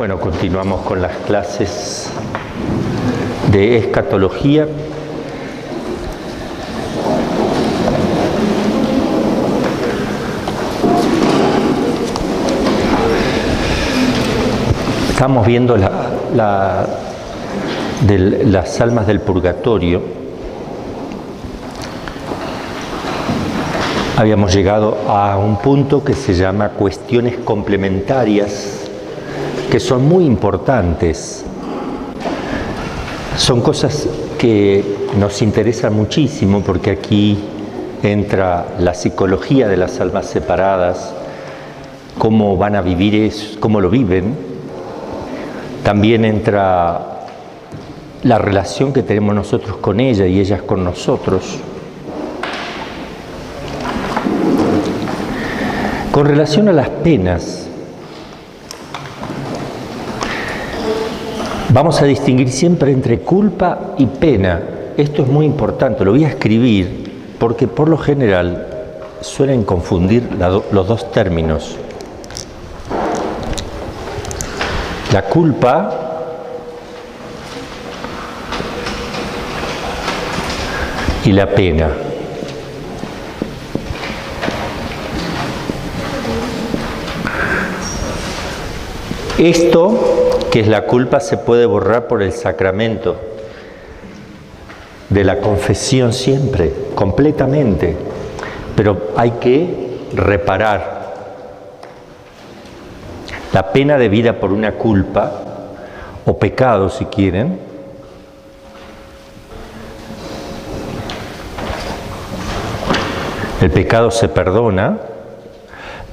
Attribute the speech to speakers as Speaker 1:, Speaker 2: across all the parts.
Speaker 1: Bueno, continuamos con las clases de escatología. Estamos viendo las almas del purgatorio. Habíamos llegado a un punto que se llama cuestiones complementarias, que son muy importantes. Son cosas que nos interesan muchísimo porque aquí entra la psicología de las almas separadas, cómo van a vivir eso, cómo lo viven. También entra la relación que tenemos nosotros con ella y ellas con nosotros. Con relación a las penas, vamos a distinguir siempre entre culpa y pena. Esto es muy importante, lo voy a escribir porque por lo general suelen confundir los dos términos. La culpa y la pena. Esto, que es la culpa, se puede borrar por el sacramento de la confesión siempre, completamente, pero hay que reparar. La pena debida por una culpa, o pecado si quieren, el pecado se perdona,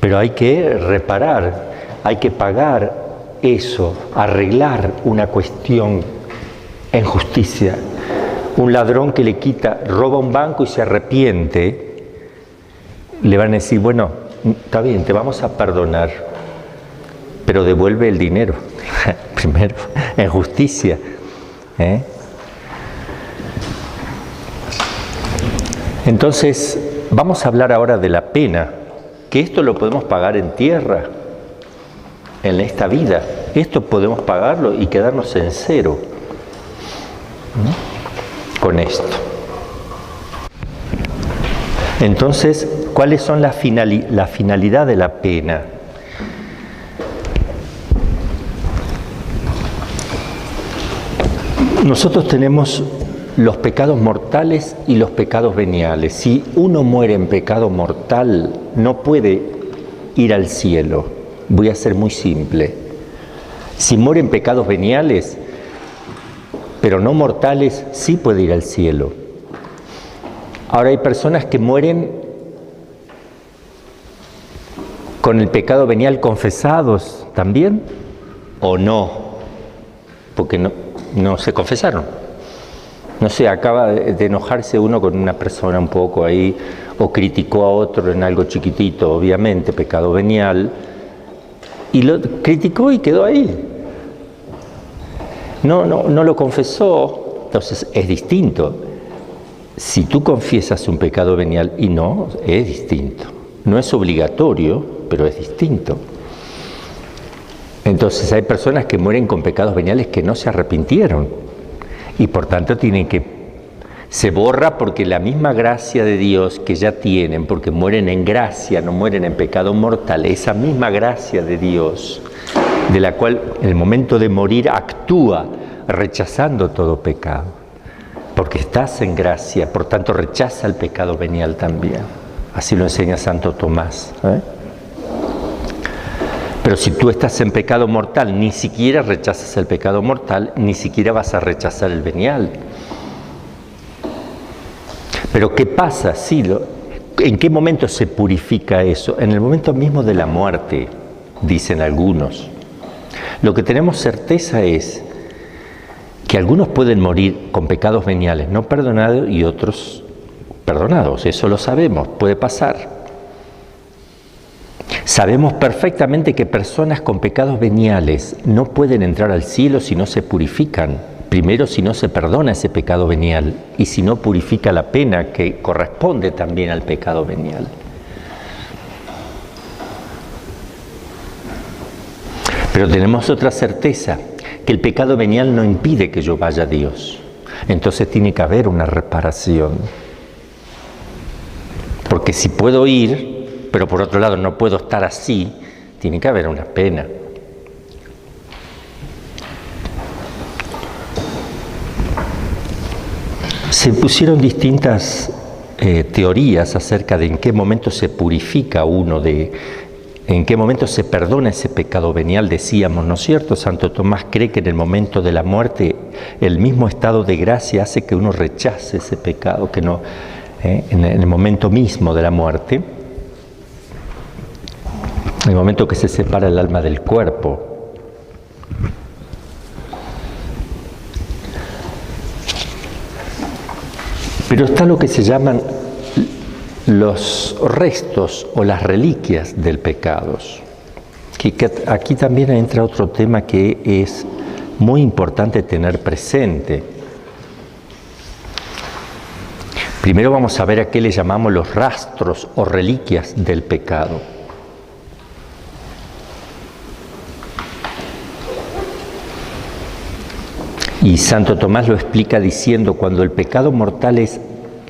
Speaker 1: pero hay que reparar, hay que pagar eso, arreglar una cuestión en justicia. Un ladrón que le quita, roba un banco y se arrepiente, le van a decir, bueno, está bien, te vamos a perdonar, pero devuelve el dinero, primero, en justicia. Entonces, vamos a hablar ahora de la pena, que esto lo podemos pagar en tierra, en esta vida. Esto podemos pagarlo y quedarnos en cero con esto. Entonces, ¿cuáles son la finalidad de la pena? Nosotros tenemos los pecados mortales y los pecados veniales. Si uno muere en pecado mortal, no puede ir al cielo. Voy a ser muy simple. Si muere en pecados veniales, pero no mortales, sí puede ir al cielo. Ahora hay personas que mueren con el pecado venial confesados también, o no, porque no se confesaron. No sé, acaba de enojarse uno con una persona un poco ahí, o criticó a otro en algo chiquitito, obviamente, pecado venial, y lo criticó y quedó ahí. No lo confesó, entonces es distinto. Si tú confiesas un pecado venial y no, es distinto. No es obligatorio, pero es distinto. Entonces hay personas que mueren con pecados veniales que no se arrepintieron y por tanto se borra porque la misma gracia de Dios que ya tienen, porque mueren en gracia, no mueren en pecado mortal, esa misma gracia de Dios, de la cual en el momento de morir actúa rechazando todo pecado, porque estás en gracia, por tanto rechaza el pecado venial también. Así lo enseña Santo Tomás. Pero si tú estás en pecado mortal, ni siquiera rechazas el pecado mortal, ni siquiera vas a rechazar el venial. Pero ¿qué pasa? ¿En qué momento se purifica eso? En el momento mismo de la muerte, dicen algunos. Lo que tenemos certeza es que algunos pueden morir con pecados veniales no perdonados y otros perdonados. Eso lo sabemos, puede pasar. Sabemos perfectamente que personas con pecados veniales no pueden entrar al cielo si no se purifican. Primero, si no se perdona ese pecado venial y si no purifica la pena que corresponde también al pecado venial. Pero tenemos otra certeza, que el pecado venial no impide que yo vaya a Dios. Entonces tiene que haber una reparación. Porque si puedo ir, pero por otro lado no puedo estar así, tiene que haber una pena. Se pusieron distintas teorías acerca de en qué momento se purifica uno, en qué momento se perdona ese pecado venial, decíamos, ¿no es cierto? Santo Tomás cree que en el momento de la muerte el mismo estado de gracia hace que uno rechace ese pecado, que no, en el momento mismo de la muerte, en el momento que se separa el alma del cuerpo. Pero está lo que se llaman los restos o las reliquias del pecado. Que aquí también entra otro tema que es muy importante tener presente. Primero vamos a ver a qué le llamamos los rastros o reliquias del pecado. Y Santo Tomás lo explica diciendo, cuando el pecado mortal es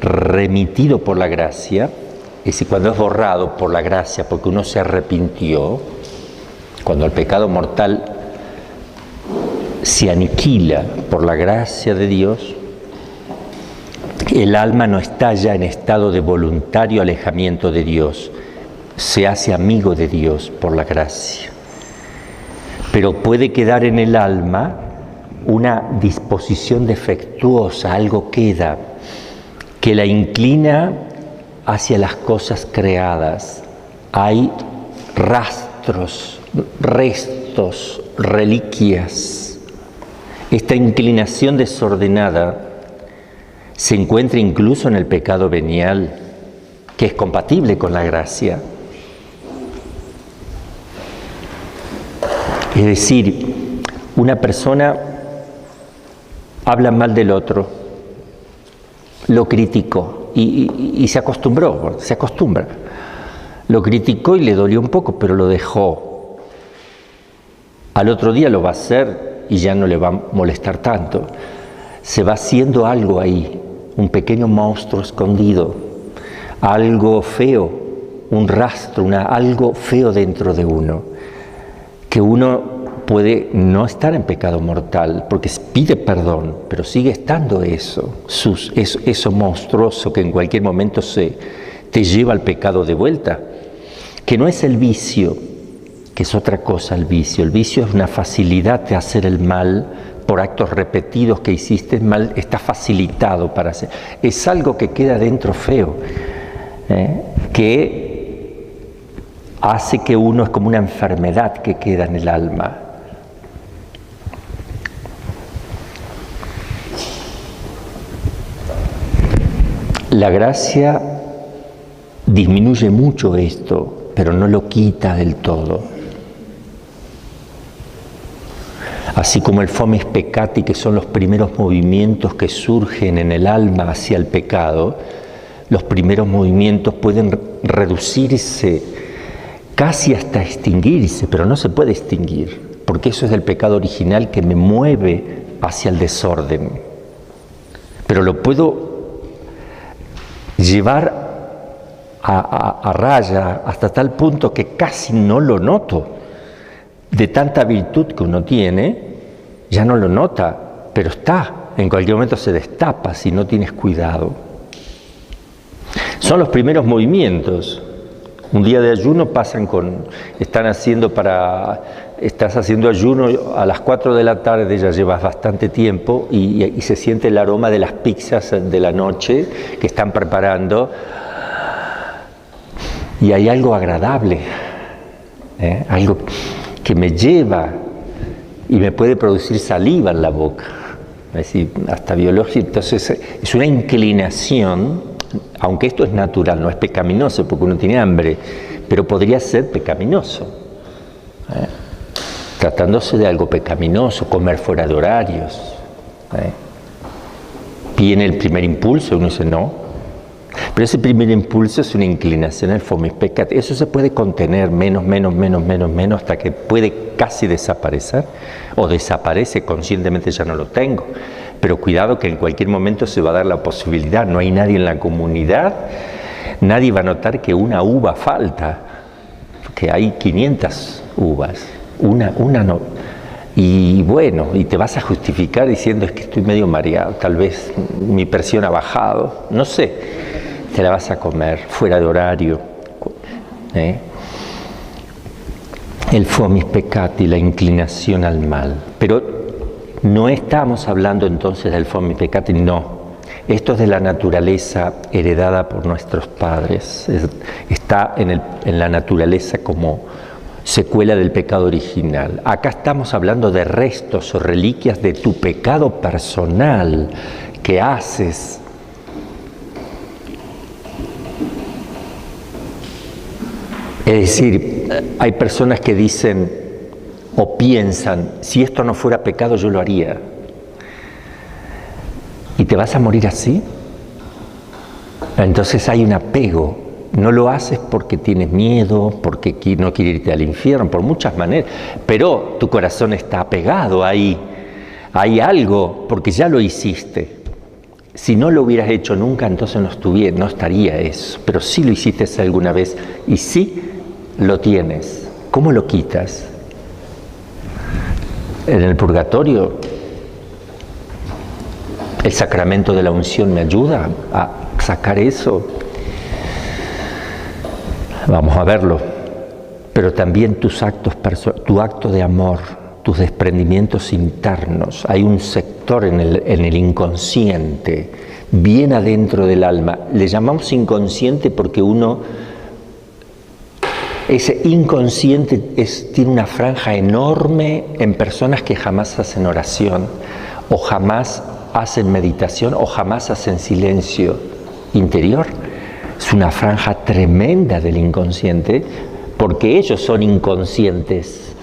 Speaker 1: remitido por la gracia, es decir, cuando es borrado por la gracia porque uno se arrepintió, cuando el pecado mortal se aniquila por la gracia de Dios, el alma no está ya en estado de voluntario alejamiento de Dios, se hace amigo de Dios por la gracia. Pero puede quedar en el alma una disposición defectuosa, algo queda, que la inclina hacia las cosas creadas. Hay rastros, restos, reliquias. Esta inclinación desordenada se encuentra incluso en el pecado venial, que es compatible con la gracia. Es decir, una persona habla mal del otro, lo criticó y se acostumbró, se acostumbra. Lo criticó y le dolió un poco, pero lo dejó. Al otro día lo va a hacer y ya no le va a molestar tanto. Se va haciendo algo ahí, un pequeño monstruo escondido, algo feo, un rastro, algo feo dentro de uno, que uno puede no estar en pecado mortal, porque pide perdón, pero sigue estando eso monstruoso que en cualquier momento te lleva al pecado de vuelta, que no es el vicio, que es otra cosa el vicio. El vicio es una facilidad de hacer el mal por actos repetidos que hiciste mal, está facilitado para hacer. Es algo que queda dentro feo, que hace que uno, es como una enfermedad que queda en el alma. La gracia disminuye mucho esto, pero no lo quita del todo. Así como el fomes peccati, que son los primeros movimientos que surgen en el alma hacia el pecado, los primeros movimientos pueden reducirse casi hasta extinguirse, pero no se puede extinguir, porque eso es del pecado original que me mueve hacia el desorden. Pero lo puedo llevar a raya hasta tal punto que casi no lo noto. De tanta virtud que uno tiene, ya no lo nota, pero está. En cualquier momento se destapa si no tienes cuidado. Son los primeros movimientos. Un día de ayuno estás haciendo ayuno a las 4 de la tarde, ya llevas bastante tiempo y se siente el aroma de las pizzas de la noche que están preparando y hay algo agradable, algo que me lleva y me puede producir saliva en la boca, es decir, hasta biológico. Entonces es una inclinación, aunque esto es natural, no es pecaminoso porque uno tiene hambre, pero podría ser pecaminoso. Tratándose de algo pecaminoso, comer fuera de horarios. Viene el primer impulso y uno dice no, Pero ese primer impulso es una inclinación al fomis peccati. Eso se puede contener menos, hasta que puede casi desaparecer, o desaparece conscientemente, ya no lo tengo. Pero cuidado que en cualquier momento se va a dar la posibilidad, no hay nadie en la comunidad, nadie va a notar que una uva falta, que hay 500 uvas, una no. Y bueno, y te vas a justificar diciendo es que estoy medio mareado, tal vez mi presión ha bajado, no sé, te la vas a comer fuera de horario. El fomis peccati, la inclinación al mal. Pero no estamos hablando entonces del fomis peccati, no. Esto es de la naturaleza heredada por nuestros padres, está en la naturaleza como secuela del pecado original. Acá estamos hablando de restos o reliquias de tu pecado personal que haces. Es decir, hay personas que dicen o piensan, si esto no fuera pecado yo lo haría. ¿Y te vas a morir así? Entonces hay un apego. No lo haces porque tienes miedo, porque no quieres irte al infierno, por muchas maneras. Pero tu corazón está apegado ahí. Hay algo, porque ya lo hiciste. Si no lo hubieras hecho nunca, entonces no estaría eso. Pero sí lo hiciste alguna vez y sí lo tienes. ¿Cómo lo quitas? En el purgatorio, el sacramento de la unción me ayuda a sacar eso. Vamos a verlo. Pero también tu acto de amor, tus desprendimientos internos. Hay un sector en el inconsciente, bien adentro del alma. Le llamamos inconsciente porque ese inconsciente tiene una franja enorme en personas que jamás hacen oración, o jamás hacen meditación, o jamás hacen silencio interior. Es una franja tremenda del inconsciente, porque ellos son inconscientes.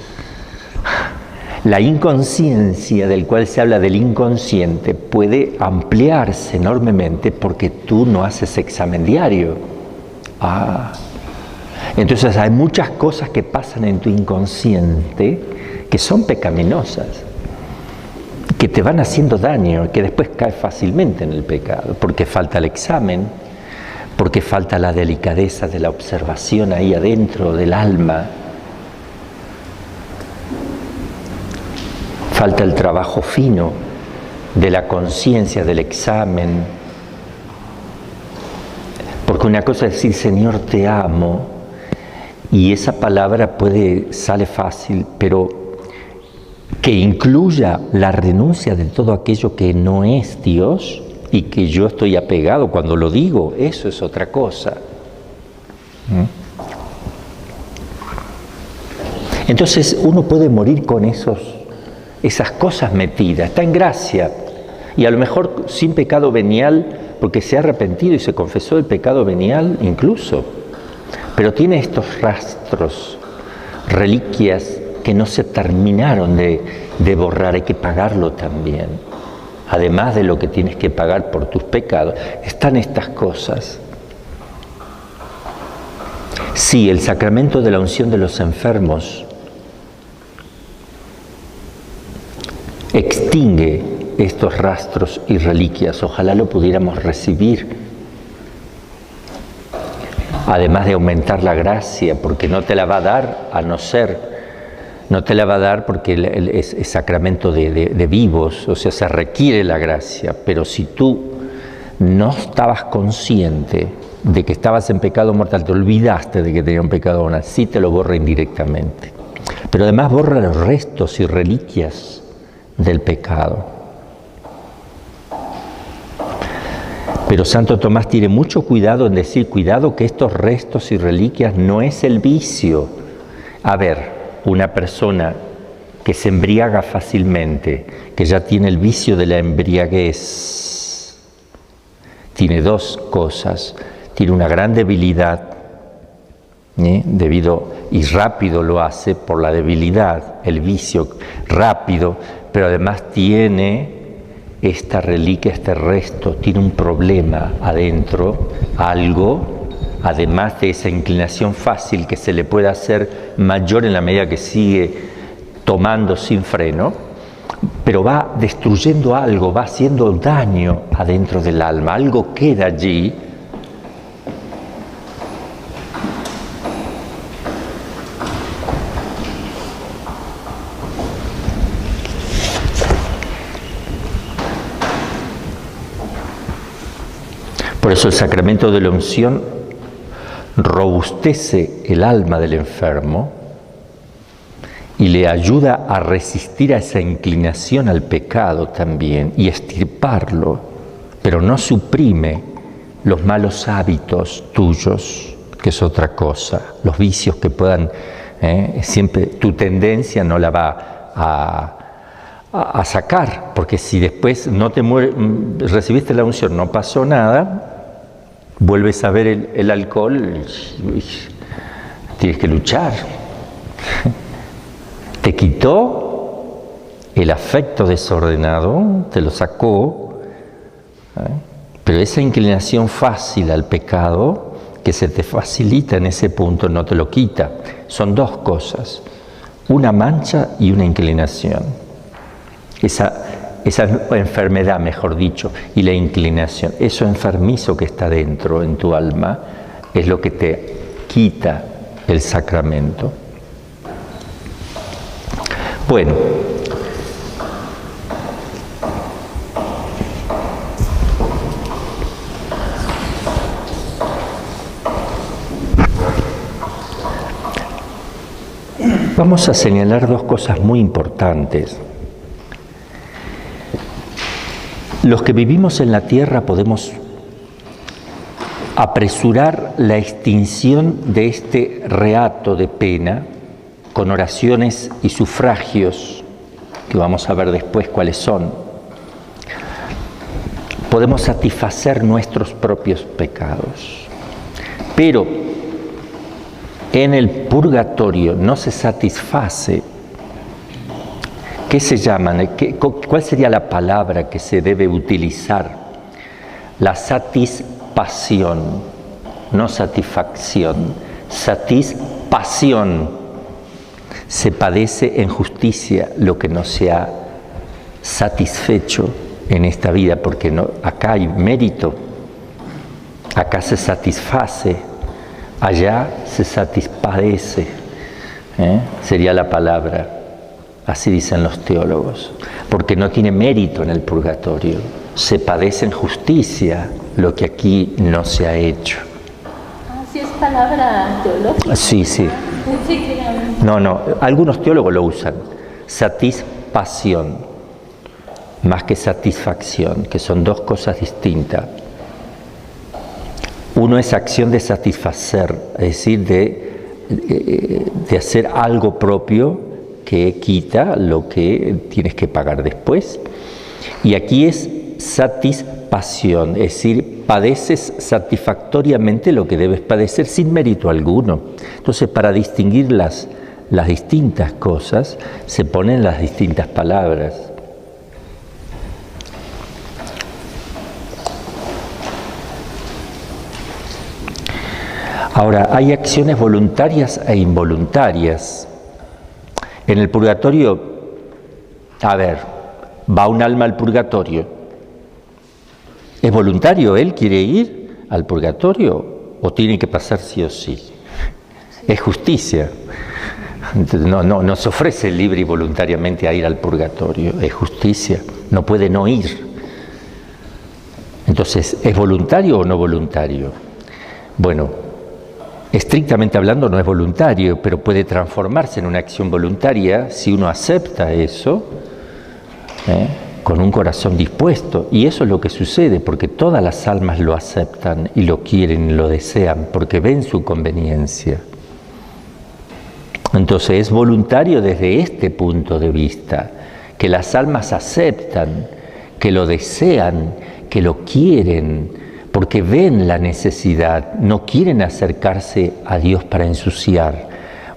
Speaker 1: La inconsciencia del cual se habla del inconsciente puede ampliarse enormemente porque tú no haces examen diario. Entonces hay muchas cosas que pasan en tu inconsciente que son pecaminosas, que te van haciendo daño, que después caes fácilmente en el pecado, porque falta el examen, porque falta la delicadeza de la observación ahí adentro del alma, falta el trabajo fino de la conciencia, del examen, porque una cosa es decir, Señor, te amo, y esa palabra sale fácil, pero que incluya la renuncia de todo aquello que no es Dios y que yo estoy apegado cuando lo digo, eso es otra cosa. Entonces uno puede morir con esas cosas metidas, está en gracia, y a lo mejor sin pecado venial, porque se ha arrepentido y se confesó el pecado venial incluso, pero tiene estos rastros, reliquias que no se terminaron de borrar, hay que pagarlo también. Además de lo que tienes que pagar por tus pecados, están estas cosas. Sí, el sacramento de la unción de los enfermos extingue estos rastros y reliquias. Ojalá lo pudiéramos recibir. Además de aumentar la gracia, porque no te la va a dar no te la va a dar porque es sacramento de vivos, o sea, se requiere la gracia, pero si tú no estabas consciente de que estabas en pecado mortal, te olvidaste de que tenías un pecado mortal, sí te lo borra indirectamente. Pero además borra los restos y reliquias del pecado. Pero Santo Tomás tiene mucho cuidado en decir, cuidado que estos restos y reliquias no es el vicio. A ver, una persona que se embriaga fácilmente, que ya tiene el vicio de la embriaguez, tiene dos cosas. Tiene una gran debilidad, y rápido lo hace por la debilidad, el vicio rápido, pero además tiene esta reliquia, este resto, tiene un problema adentro, algo, además de esa inclinación fácil que se le puede hacer mayor en la medida que sigue tomando sin freno, pero va destruyendo algo, va haciendo daño adentro del alma, algo queda allí. Por eso el sacramento de la unción robustece el alma del enfermo y le ayuda a resistir a esa inclinación al pecado también y extirparlo, pero no suprime los malos hábitos tuyos, que es otra cosa, los vicios que puedan, siempre tu tendencia no la va a sacar, porque si después no te recibiste la unción, no pasó nada, vuelves a ver el alcohol, tienes que luchar. Te quitó el afecto desordenado, te lo sacó, pero esa inclinación fácil al pecado, que se te facilita en ese punto, no te lo quita. Son dos cosas, una mancha y una inclinación. Esa enfermedad, mejor dicho, y la inclinación, eso enfermizo que está dentro en tu alma, es lo que te quita el sacramento. Bueno, vamos a señalar dos cosas muy importantes. Los que vivimos en la tierra podemos apresurar la extinción de este reato de pena con oraciones y sufragios, que vamos a ver después cuáles son. Podemos satisfacer nuestros propios pecados, pero en el purgatorio no se satisface. ¿Qué se llaman? ¿Cuál sería la palabra que se debe utilizar? La satisfacción, no satisfacción, satisfacción. Se padece en justicia lo que no se ha satisfecho en esta vida, porque no, acá hay mérito, acá se satisface, allá se satispadece, sería la palabra. Así dicen los teólogos, porque no tiene mérito en el purgatorio. Se padece en justicia lo que aquí no se ha hecho.
Speaker 2: ¿Sí es palabra teológica?
Speaker 1: Sí, sí. No, algunos teólogos lo usan. Satisfacción, más que satisfacción, que son dos cosas distintas. Uno es acción de satisfacer, es decir, de hacer algo propio que quita lo que tienes que pagar después. Y aquí es satisfacción, es decir, padeces satisfactoriamente lo que debes padecer sin mérito alguno. Entonces, para distinguir las distintas cosas, se ponen las distintas palabras. Ahora, hay acciones voluntarias e involuntarias. En el purgatorio, va un alma al purgatorio. ¿Es voluntario? ¿Él quiere ir al purgatorio o tiene que pasar sí o sí? Es justicia. No se ofrece libre y voluntariamente a ir al purgatorio. Es justicia. No puede no ir. Entonces, ¿es voluntario o no voluntario? Bueno, estrictamente hablando no es voluntario, pero puede transformarse en una acción voluntaria si uno acepta eso, con un corazón dispuesto. Y eso es lo que sucede, porque todas las almas lo aceptan y lo quieren y lo desean, porque ven su conveniencia. Entonces es voluntario desde este punto de vista, que las almas aceptan, que lo desean, que lo quieren, porque ven la necesidad, no quieren acercarse a Dios para ensuciar,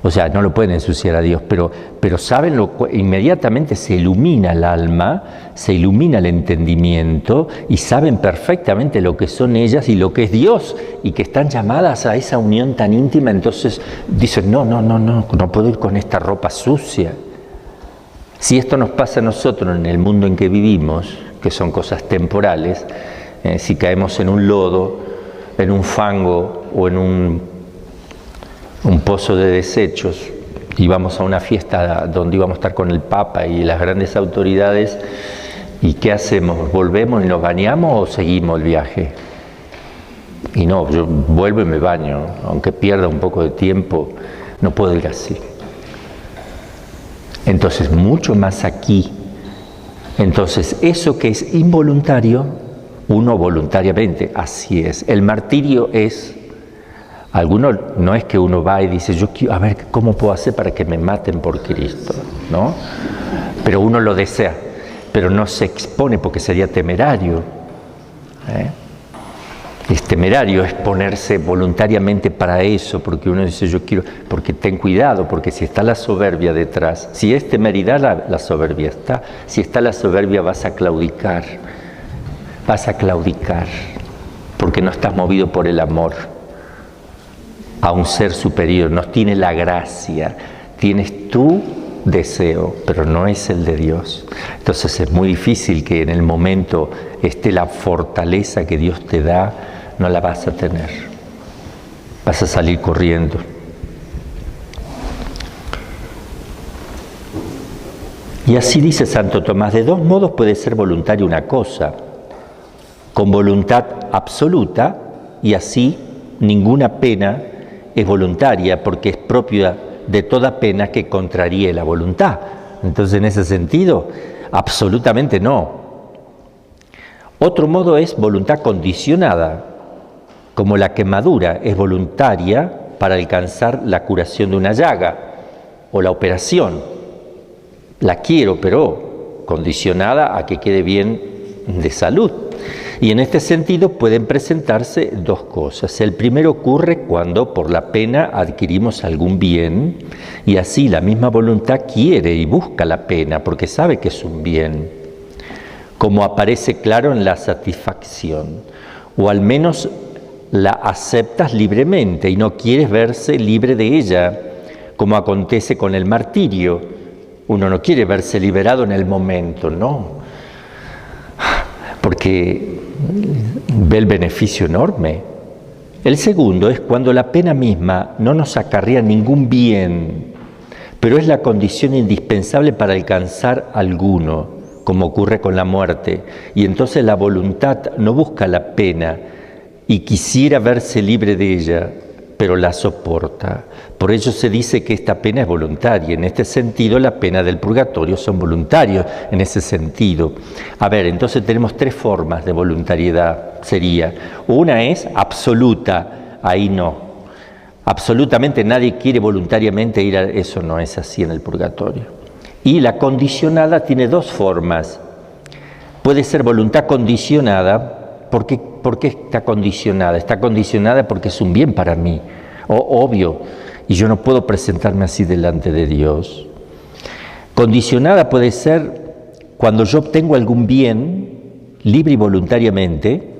Speaker 1: O sea, no lo pueden ensuciar a Dios, pero saben, inmediatamente se ilumina el alma, se ilumina el entendimiento y saben perfectamente lo que son ellas y lo que es Dios y que están llamadas a esa unión tan íntima. Entonces dicen, no puedo ir con esta ropa sucia. Si esto nos pasa a nosotros en el mundo en que vivimos, que son cosas temporales, si caemos en un lodo, en un fango o en un pozo de desechos y vamos a una fiesta donde íbamos a estar con el Papa y las grandes autoridades, ¿y qué hacemos? ¿Volvemos y nos bañamos o seguimos el viaje? Y no, yo vuelvo y me baño, aunque pierda un poco de tiempo, no puedo ir así. Entonces, mucho más aquí. Entonces, eso que es involuntario, uno voluntariamente, así es. El martirio es, alguno no es que uno va y dice, yo quiero, a ver, ¿cómo puedo hacer para que me maten por Cristo? ¿No? Pero uno lo desea, pero no se expone porque sería temerario. Es temerario exponerse voluntariamente para eso, porque uno dice, yo quiero, porque ten cuidado, porque si está la soberbia detrás, si es temeridad, la soberbia está, si está la soberbia vas a claudicar, porque no estás movido por el amor a un ser superior, no tienes la gracia, tienes tu deseo, pero no es el de Dios. Entonces es muy difícil que en el momento esté la fortaleza que Dios te da, no la vas a tener. Vas a salir corriendo. Y así dice Santo Tomás, de dos modos puede ser voluntaria una cosa, con voluntad absoluta, y así ninguna pena es voluntaria, porque es propia de toda pena que contraríe la voluntad. Entonces, en ese sentido, absolutamente no. Otro modo es voluntad condicionada, como la quemadura es voluntaria para alcanzar la curación de una llaga o la operación. La quiero, pero condicionada a que quede bien de salud. Y en este sentido pueden presentarse dos cosas. El primero ocurre cuando por la pena adquirimos algún bien y así la misma voluntad quiere y busca la pena porque sabe que es un bien, como aparece claro en la satisfacción, o al menos la aceptas libremente y no quieres verse libre de ella, como acontece con el martirio. Uno no quiere verse liberado en el momento, no, porque ve el beneficio enorme. El segundo es cuando la pena misma no nos acarrea ningún bien, pero es la condición indispensable para alcanzar alguno, como ocurre con la muerte, y entonces la voluntad no busca la pena y quisiera verse libre de ella, pero la soporta. Por ello se dice que esta pena es voluntaria. En este sentido, la pena del purgatorio son voluntarios, en ese sentido. A ver, entonces tenemos tres formas de voluntariedad, sería. Una es absoluta, ahí no. Absolutamente nadie quiere voluntariamente ir a eso, no es así en el purgatorio. Y la condicionada tiene dos formas. Puede ser voluntad condicionada. ¿Por qué está condicionada? Está condicionada porque es un bien para mí, obvio, y yo no puedo presentarme así delante de Dios. Condicionada puede ser cuando yo obtengo algún bien libre y voluntariamente,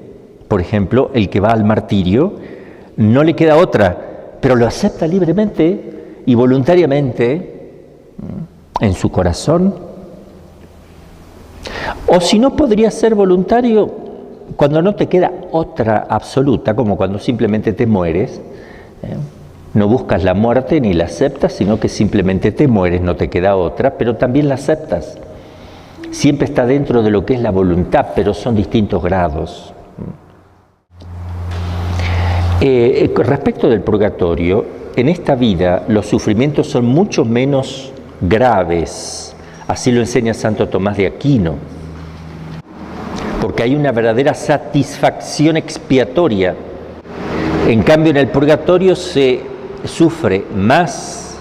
Speaker 1: por ejemplo, el que va al martirio, no le queda otra, pero lo acepta libremente y voluntariamente en su corazón. O si no, podría ser voluntario cuando no te queda otra absoluta, como cuando simplemente te mueres, no buscas la muerte ni la aceptas, sino que simplemente te mueres, no te queda otra, pero también la aceptas. Siempre está dentro de lo que es la voluntad, pero son distintos grados. Respecto del purgatorio, en esta vida los sufrimientos son mucho menos graves, así lo enseña Santo Tomás de Aquino, porque hay una verdadera satisfacción expiatoria. En cambio, en el purgatorio se sufre más,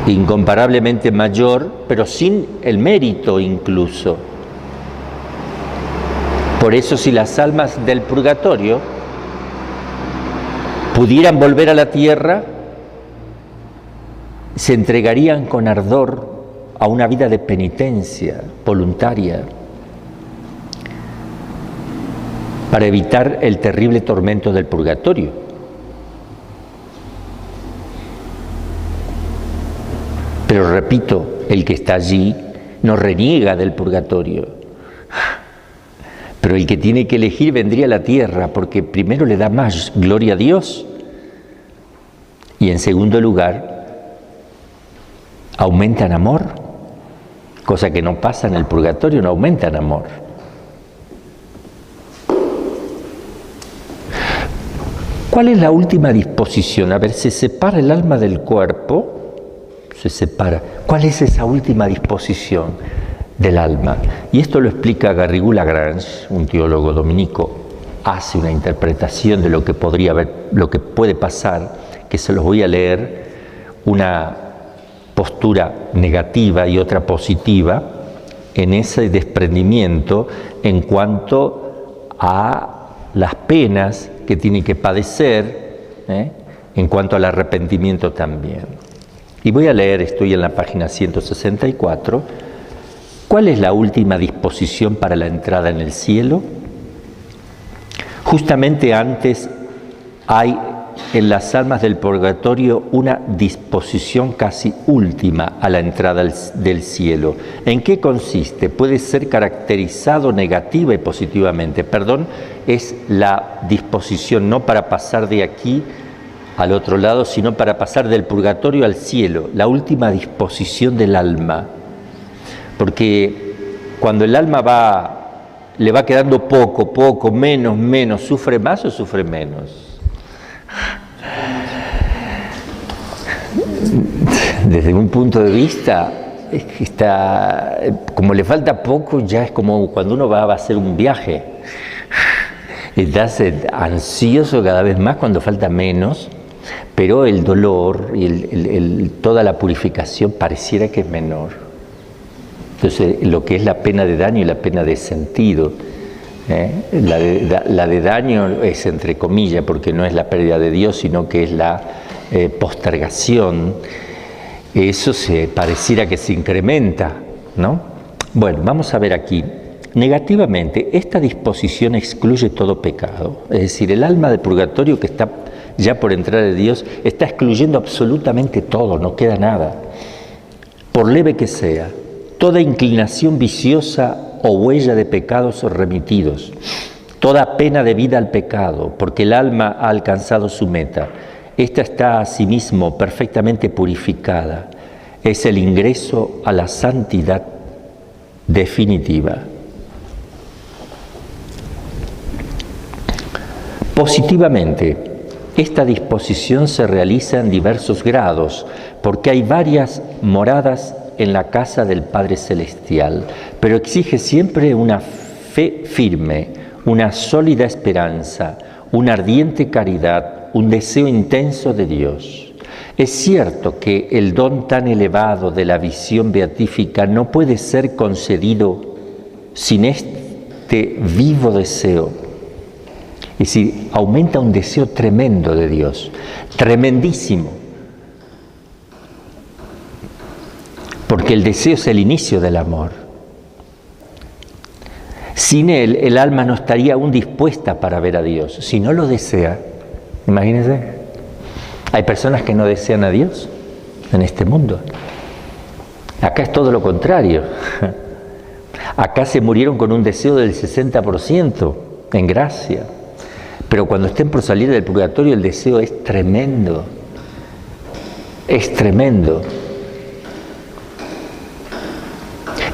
Speaker 1: incomparablemente mayor, pero sin el mérito incluso. Por eso, si las almas del purgatorio pudieran volver a la tierra, se entregarían con ardor a una vida de penitencia voluntaria para evitar el terrible tormento del purgatorio. Pero repito, el que está allí no reniega del purgatorio, pero el que tiene que elegir vendría a la tierra, porque primero le da más gloria a Dios y en segundo lugar aumenta en amor, cosa que no pasa en el purgatorio, no aumenta en amor. ¿Cuál es la última disposición? A ver, se separa el alma del cuerpo, se separa. ¿Cuál es esa última disposición del alma? Y esto lo explica Garrigou-Lagrange, un teólogo dominico, hace una interpretación de lo que podría haber, lo que puede pasar, que se los voy a leer, una postura negativa y otra positiva en ese desprendimiento en cuanto a las penas que tiene que padecer, en cuanto al arrepentimiento también. Y voy a leer, estoy en la página 164, ¿cuál es la última disposición para la entrada en el cielo? Justamente antes hay en las almas del purgatorio una disposición casi última a la entrada del cielo. ¿En qué consiste? Puede ser caracterizado negativa y positivamente. Perdón, es la disposición no para pasar de aquí al otro lado, sino para pasar del purgatorio al cielo, la última disposición del alma. Porque cuando el alma le va quedando poco, menos, ¿sufre más o sufre menos? Desde un punto de vista, como le falta poco, ya es como cuando uno va a hacer un viaje. Estás ansioso cada vez más cuando falta menos, pero el dolor y toda la purificación pareciera que es menor. Entonces, lo que es la pena de daño y la pena de sentido, la de daño es entre comillas, porque no es la pérdida de Dios, sino que es la postergación. Eso pareciera que se incrementa, ¿no? Bueno, vamos a ver aquí. Negativamente, esta disposición excluye todo pecado. Es decir, el alma del purgatorio que está ya por entrar de Dios está excluyendo absolutamente todo, no queda nada. Por leve que sea, toda inclinación viciosa o huella de pecados remitidos, toda pena debida al pecado, porque el alma ha alcanzado su meta. Esta está asimismo perfectamente purificada. Es el ingreso a la santidad definitiva. Positivamente, esta disposición se realiza en diversos grados, porque hay varias moradas en la casa del Padre Celestial, pero exige siempre una fe firme, una sólida esperanza, una ardiente caridad, un deseo intenso de Dios. Es cierto que el don tan elevado de la visión beatífica no puede ser concedido sin este vivo deseo. Es decir, aumenta un deseo tremendo de Dios, tremendísimo. Porque el deseo es el inicio del amor. Sin él, el alma no estaría aún dispuesta para ver a Dios. Si no lo desea, imagínense, hay personas que no desean a Dios en este mundo. Acá es todo lo contrario. Acá se murieron con un deseo del 60% en gracia. Pero cuando estén por salir del purgatorio, el deseo es tremendo. Es tremendo.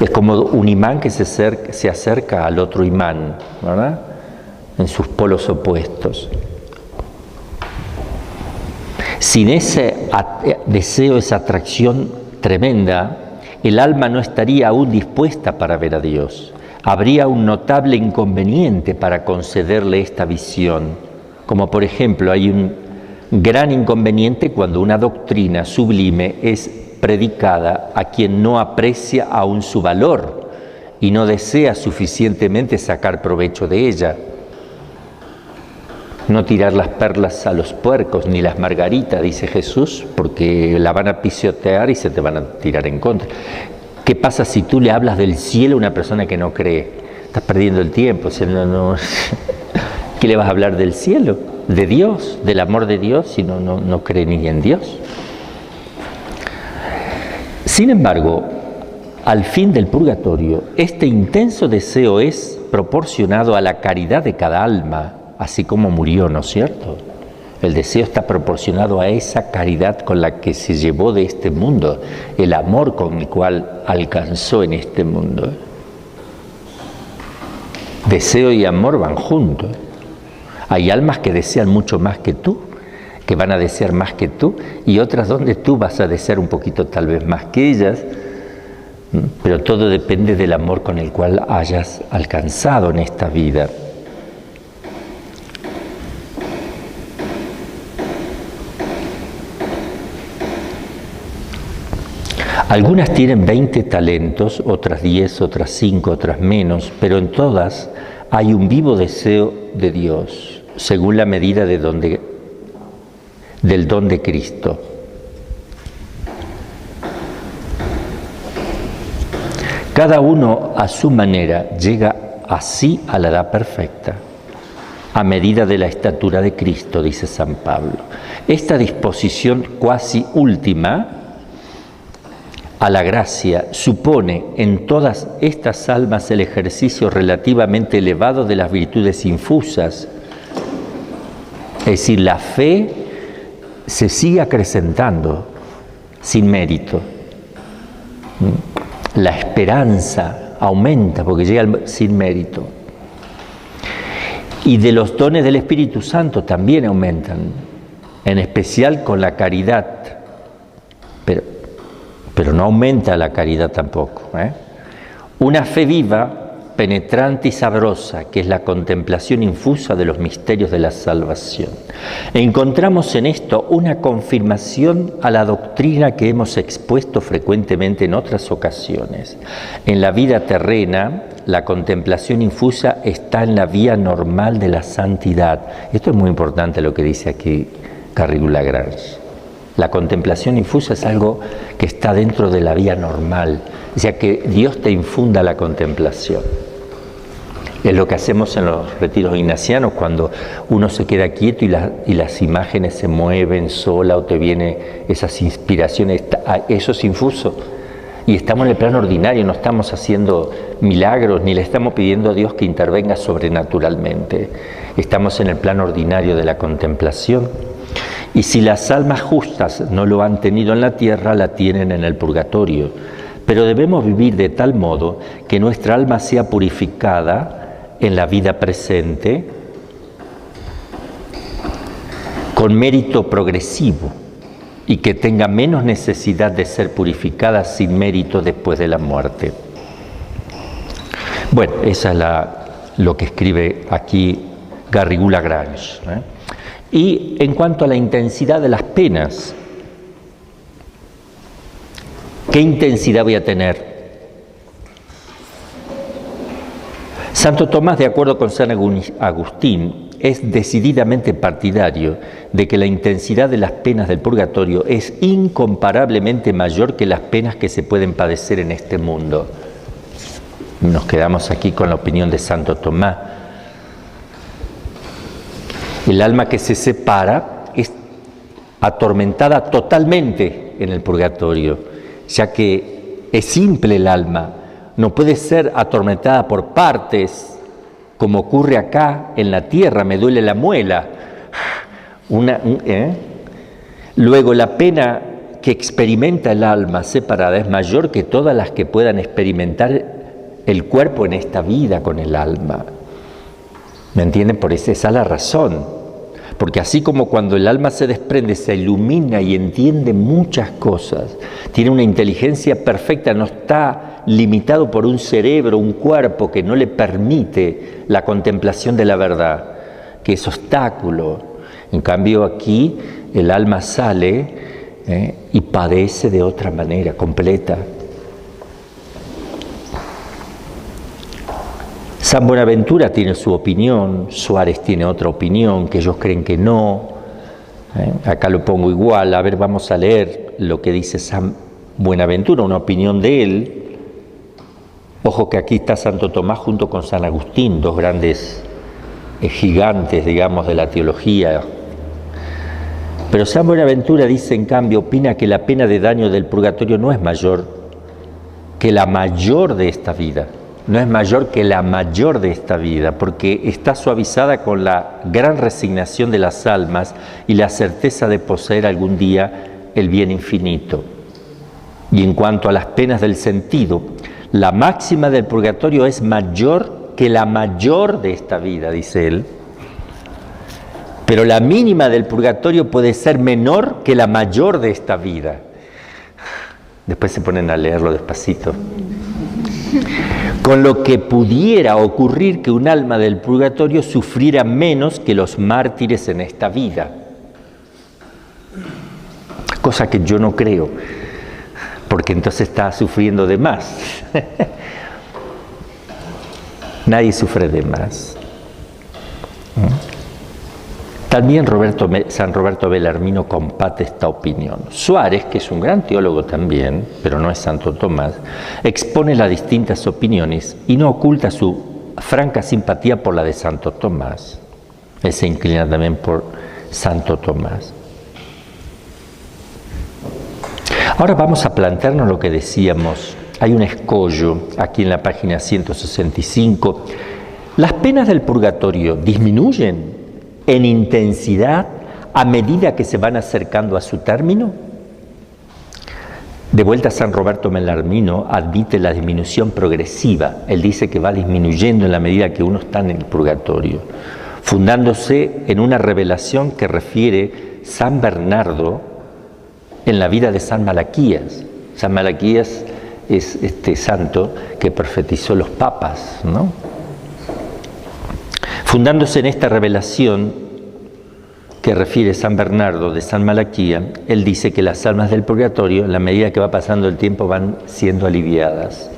Speaker 1: Es como un imán que se acerca al otro imán, ¿verdad? En sus polos opuestos. Sin ese deseo, esa atracción tremenda, el alma no estaría aún dispuesta para ver a Dios. Habría un notable inconveniente para concederle esta visión. Como por ejemplo, hay un gran inconveniente cuando una doctrina sublime es predicada a quien no aprecia aún su valor y no desea suficientemente sacar provecho de ella. No tirar las perlas a los puercos, ni las margaritas, dice Jesús, porque la van a pisotear y se te van a tirar en contra. ¿Qué pasa si tú le hablas del cielo a una persona que no cree? Estás perdiendo el tiempo. O sea, ¿qué le vas a hablar del cielo? ¿De Dios? ¿Del amor de Dios? Si no cree ni en Dios. Sin embargo, al fin del purgatorio, este intenso deseo es proporcionado a la caridad de cada alma, así como murió, ¿no es cierto? El deseo está proporcionado a esa caridad con la que se llevó de este mundo, el amor con el cual alcanzó en este mundo. Deseo y amor van juntos. Hay almas que desean mucho más que tú, que van a desear más que tú, y otras donde tú vas a desear un poquito tal vez más que ellas, pero todo depende del amor con el cual hayas alcanzado en esta vida. Algunas tienen 20 talentos, otras 10, otras 5, otras menos, pero en todas hay un vivo deseo de Dios, según la medida del don de Cristo. Cada uno a su manera llega así a la edad perfecta, a medida de la estatura de Cristo, dice San Pablo. Esta disposición cuasi última a la gracia supone en todas estas almas el ejercicio relativamente elevado de las virtudes infusas. Es decir, la fe se sigue acrecentando sin mérito. La esperanza aumenta porque llega sin mérito. Y de los dones del Espíritu Santo también aumentan, en especial con la caridad. Pero no aumenta la caridad tampoco. Una fe viva, penetrante y sabrosa, que es la contemplación infusa de los misterios de la salvación. Encontramos en esto una confirmación a la doctrina que hemos expuesto frecuentemente en otras ocasiones. En la vida terrena, la contemplación infusa está en la vía normal de la santidad. Esto es muy importante lo que dice aquí Garrigou-Lagrange. La contemplación infusa es algo que está dentro de la vía normal, o sea que Dios te infunda la contemplación. Es lo que hacemos en los retiros ignacianos cuando uno se queda quieto y las imágenes se mueven sola o te vienen esas inspiraciones, eso es infuso. Y estamos en el plano ordinario, no estamos haciendo milagros ni le estamos pidiendo a Dios que intervenga sobrenaturalmente. Estamos en el plano ordinario de la contemplación. Y si las almas justas no lo han tenido en la tierra, la tienen en el purgatorio. Pero debemos vivir de tal modo que nuestra alma sea purificada en la vida presente con mérito progresivo y que tenga menos necesidad de ser purificada sin mérito después de la muerte. Bueno, esa es lo que escribe aquí Garrigou-Lagrange. Y en cuanto a la intensidad de las penas, ¿qué intensidad voy a tener? Santo Tomás, de acuerdo con San Agustín, es decididamente partidario de que la intensidad de las penas del purgatorio es incomparablemente mayor que las penas que se pueden padecer en este mundo. Nos quedamos aquí con la opinión de Santo Tomás. El alma que se separa es atormentada totalmente en el purgatorio, ya que es simple el alma, no puede ser atormentada por partes, como ocurre acá en la tierra, me duele la muela. Luego la pena que experimenta el alma separada es mayor que todas las que puedan experimentar el cuerpo en esta vida con el alma. ¿Me entienden? Por eso esa es la razón. Porque así como cuando el alma se desprende, se ilumina y entiende muchas cosas, tiene una inteligencia perfecta, no está limitado por un cerebro, un cuerpo que no le permite la contemplación de la verdad, que es obstáculo. En cambio aquí el alma sale y padece de otra manera, completa. San Buenaventura tiene su opinión, Suárez tiene otra opinión, que ellos creen que no. Acá lo pongo igual, a ver, vamos a leer lo que dice San Buenaventura, una opinión de él. Ojo que aquí está Santo Tomás junto con San Agustín, dos grandes gigantes, digamos, de la teología. Pero San Buenaventura dice, en cambio, opina que la pena de daño del purgatorio no es mayor que la mayor de esta vida. No es mayor que la mayor de esta vida, porque está suavizada con la gran resignación de las almas y la certeza de poseer algún día el bien infinito. Y en cuanto a las penas del sentido, la máxima del purgatorio es mayor que la mayor de esta vida, dice él. Pero la mínima del purgatorio puede ser menor que la mayor de esta vida. Después se ponen a leerlo despacito. Con lo que pudiera ocurrir que un alma del purgatorio sufriera menos que los mártires en esta vida. Cosa que yo no creo, porque entonces está sufriendo de más. Nadie sufre de más. También San Roberto Bellarmino comparte esta opinión. Suárez, que es un gran teólogo también, pero no es Santo Tomás, expone las distintas opiniones y no oculta su franca simpatía por la de Santo Tomás. Él se inclina también por Santo Tomás. Ahora vamos a plantearnos lo que decíamos. Hay un escollo aquí en la página 165. ¿Las penas del purgatorio disminuyen en intensidad a medida que se van acercando a su término? De vuelta, San Roberto Bellarmino admite la disminución progresiva. Él dice que va disminuyendo en la medida que uno está en el purgatorio, fundándose en una revelación que refiere San Bernardo en la vida de San Malaquías. San Malaquías es este santo que profetizó los papas, ¿no? Fundándose en esta revelación que refiere San Bernardo de San Malaquía, él dice que las almas del purgatorio, en la medida que va pasando el tiempo, van siendo aliviadas.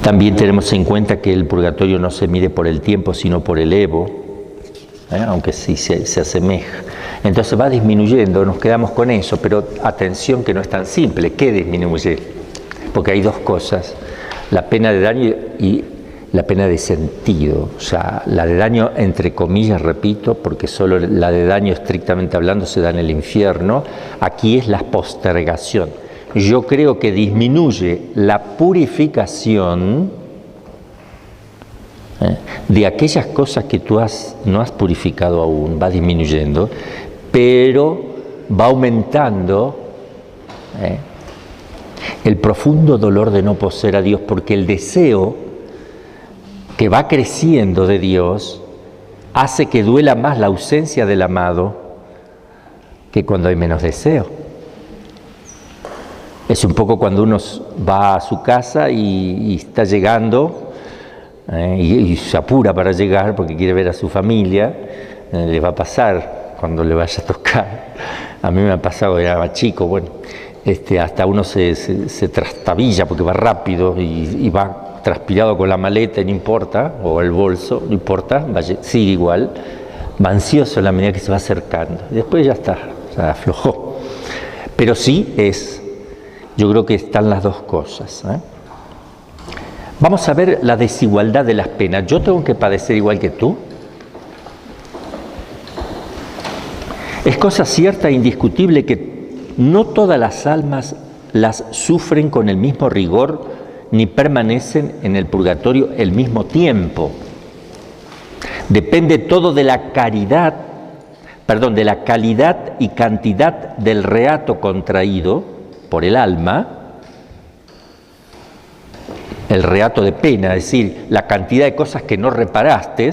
Speaker 1: También tenemos en cuenta que el purgatorio no se mide por el tiempo, sino por el evo, aunque sí se asemeja. Entonces va disminuyendo, nos quedamos con eso, pero atención que no es tan simple. ¿Qué disminuye? Porque hay dos cosas, la pena de daño y la pena de sentido. O sea, la de daño entre comillas, repito, porque solo la de daño estrictamente hablando se da en el infierno. Aquí es la postergación. Yo creo que disminuye la purificación de aquellas cosas que tú no has purificado aún, va disminuyendo, pero va aumentando el profundo dolor de no poseer a Dios, porque el deseo que va creciendo de Dios hace que duela más la ausencia del amado que cuando hay menos deseo. Es un poco cuando uno va a su casa y está llegando y se apura para llegar porque quiere ver a su familia. Le va a pasar cuando le vaya a tocar. A mí me ha pasado, era más chico, bueno, hasta uno se trastabilla porque va rápido y va transpirado con la maleta, no importa, o el bolso, no importa, sigue igual, va ansioso en la medida que se va acercando. Y después ya está, se aflojó. Pero sí yo creo que están las dos cosas. Vamos a ver la desigualdad de las penas. ¿Yo tengo que padecer igual que tú? Es cosa cierta e indiscutible que no todas las almas las sufren con el mismo rigor ni permanecen en el purgatorio el mismo tiempo. Depende todo de la calidad y cantidad del reato contraído por el alma, el reato de pena, es decir, la cantidad de cosas que no reparaste,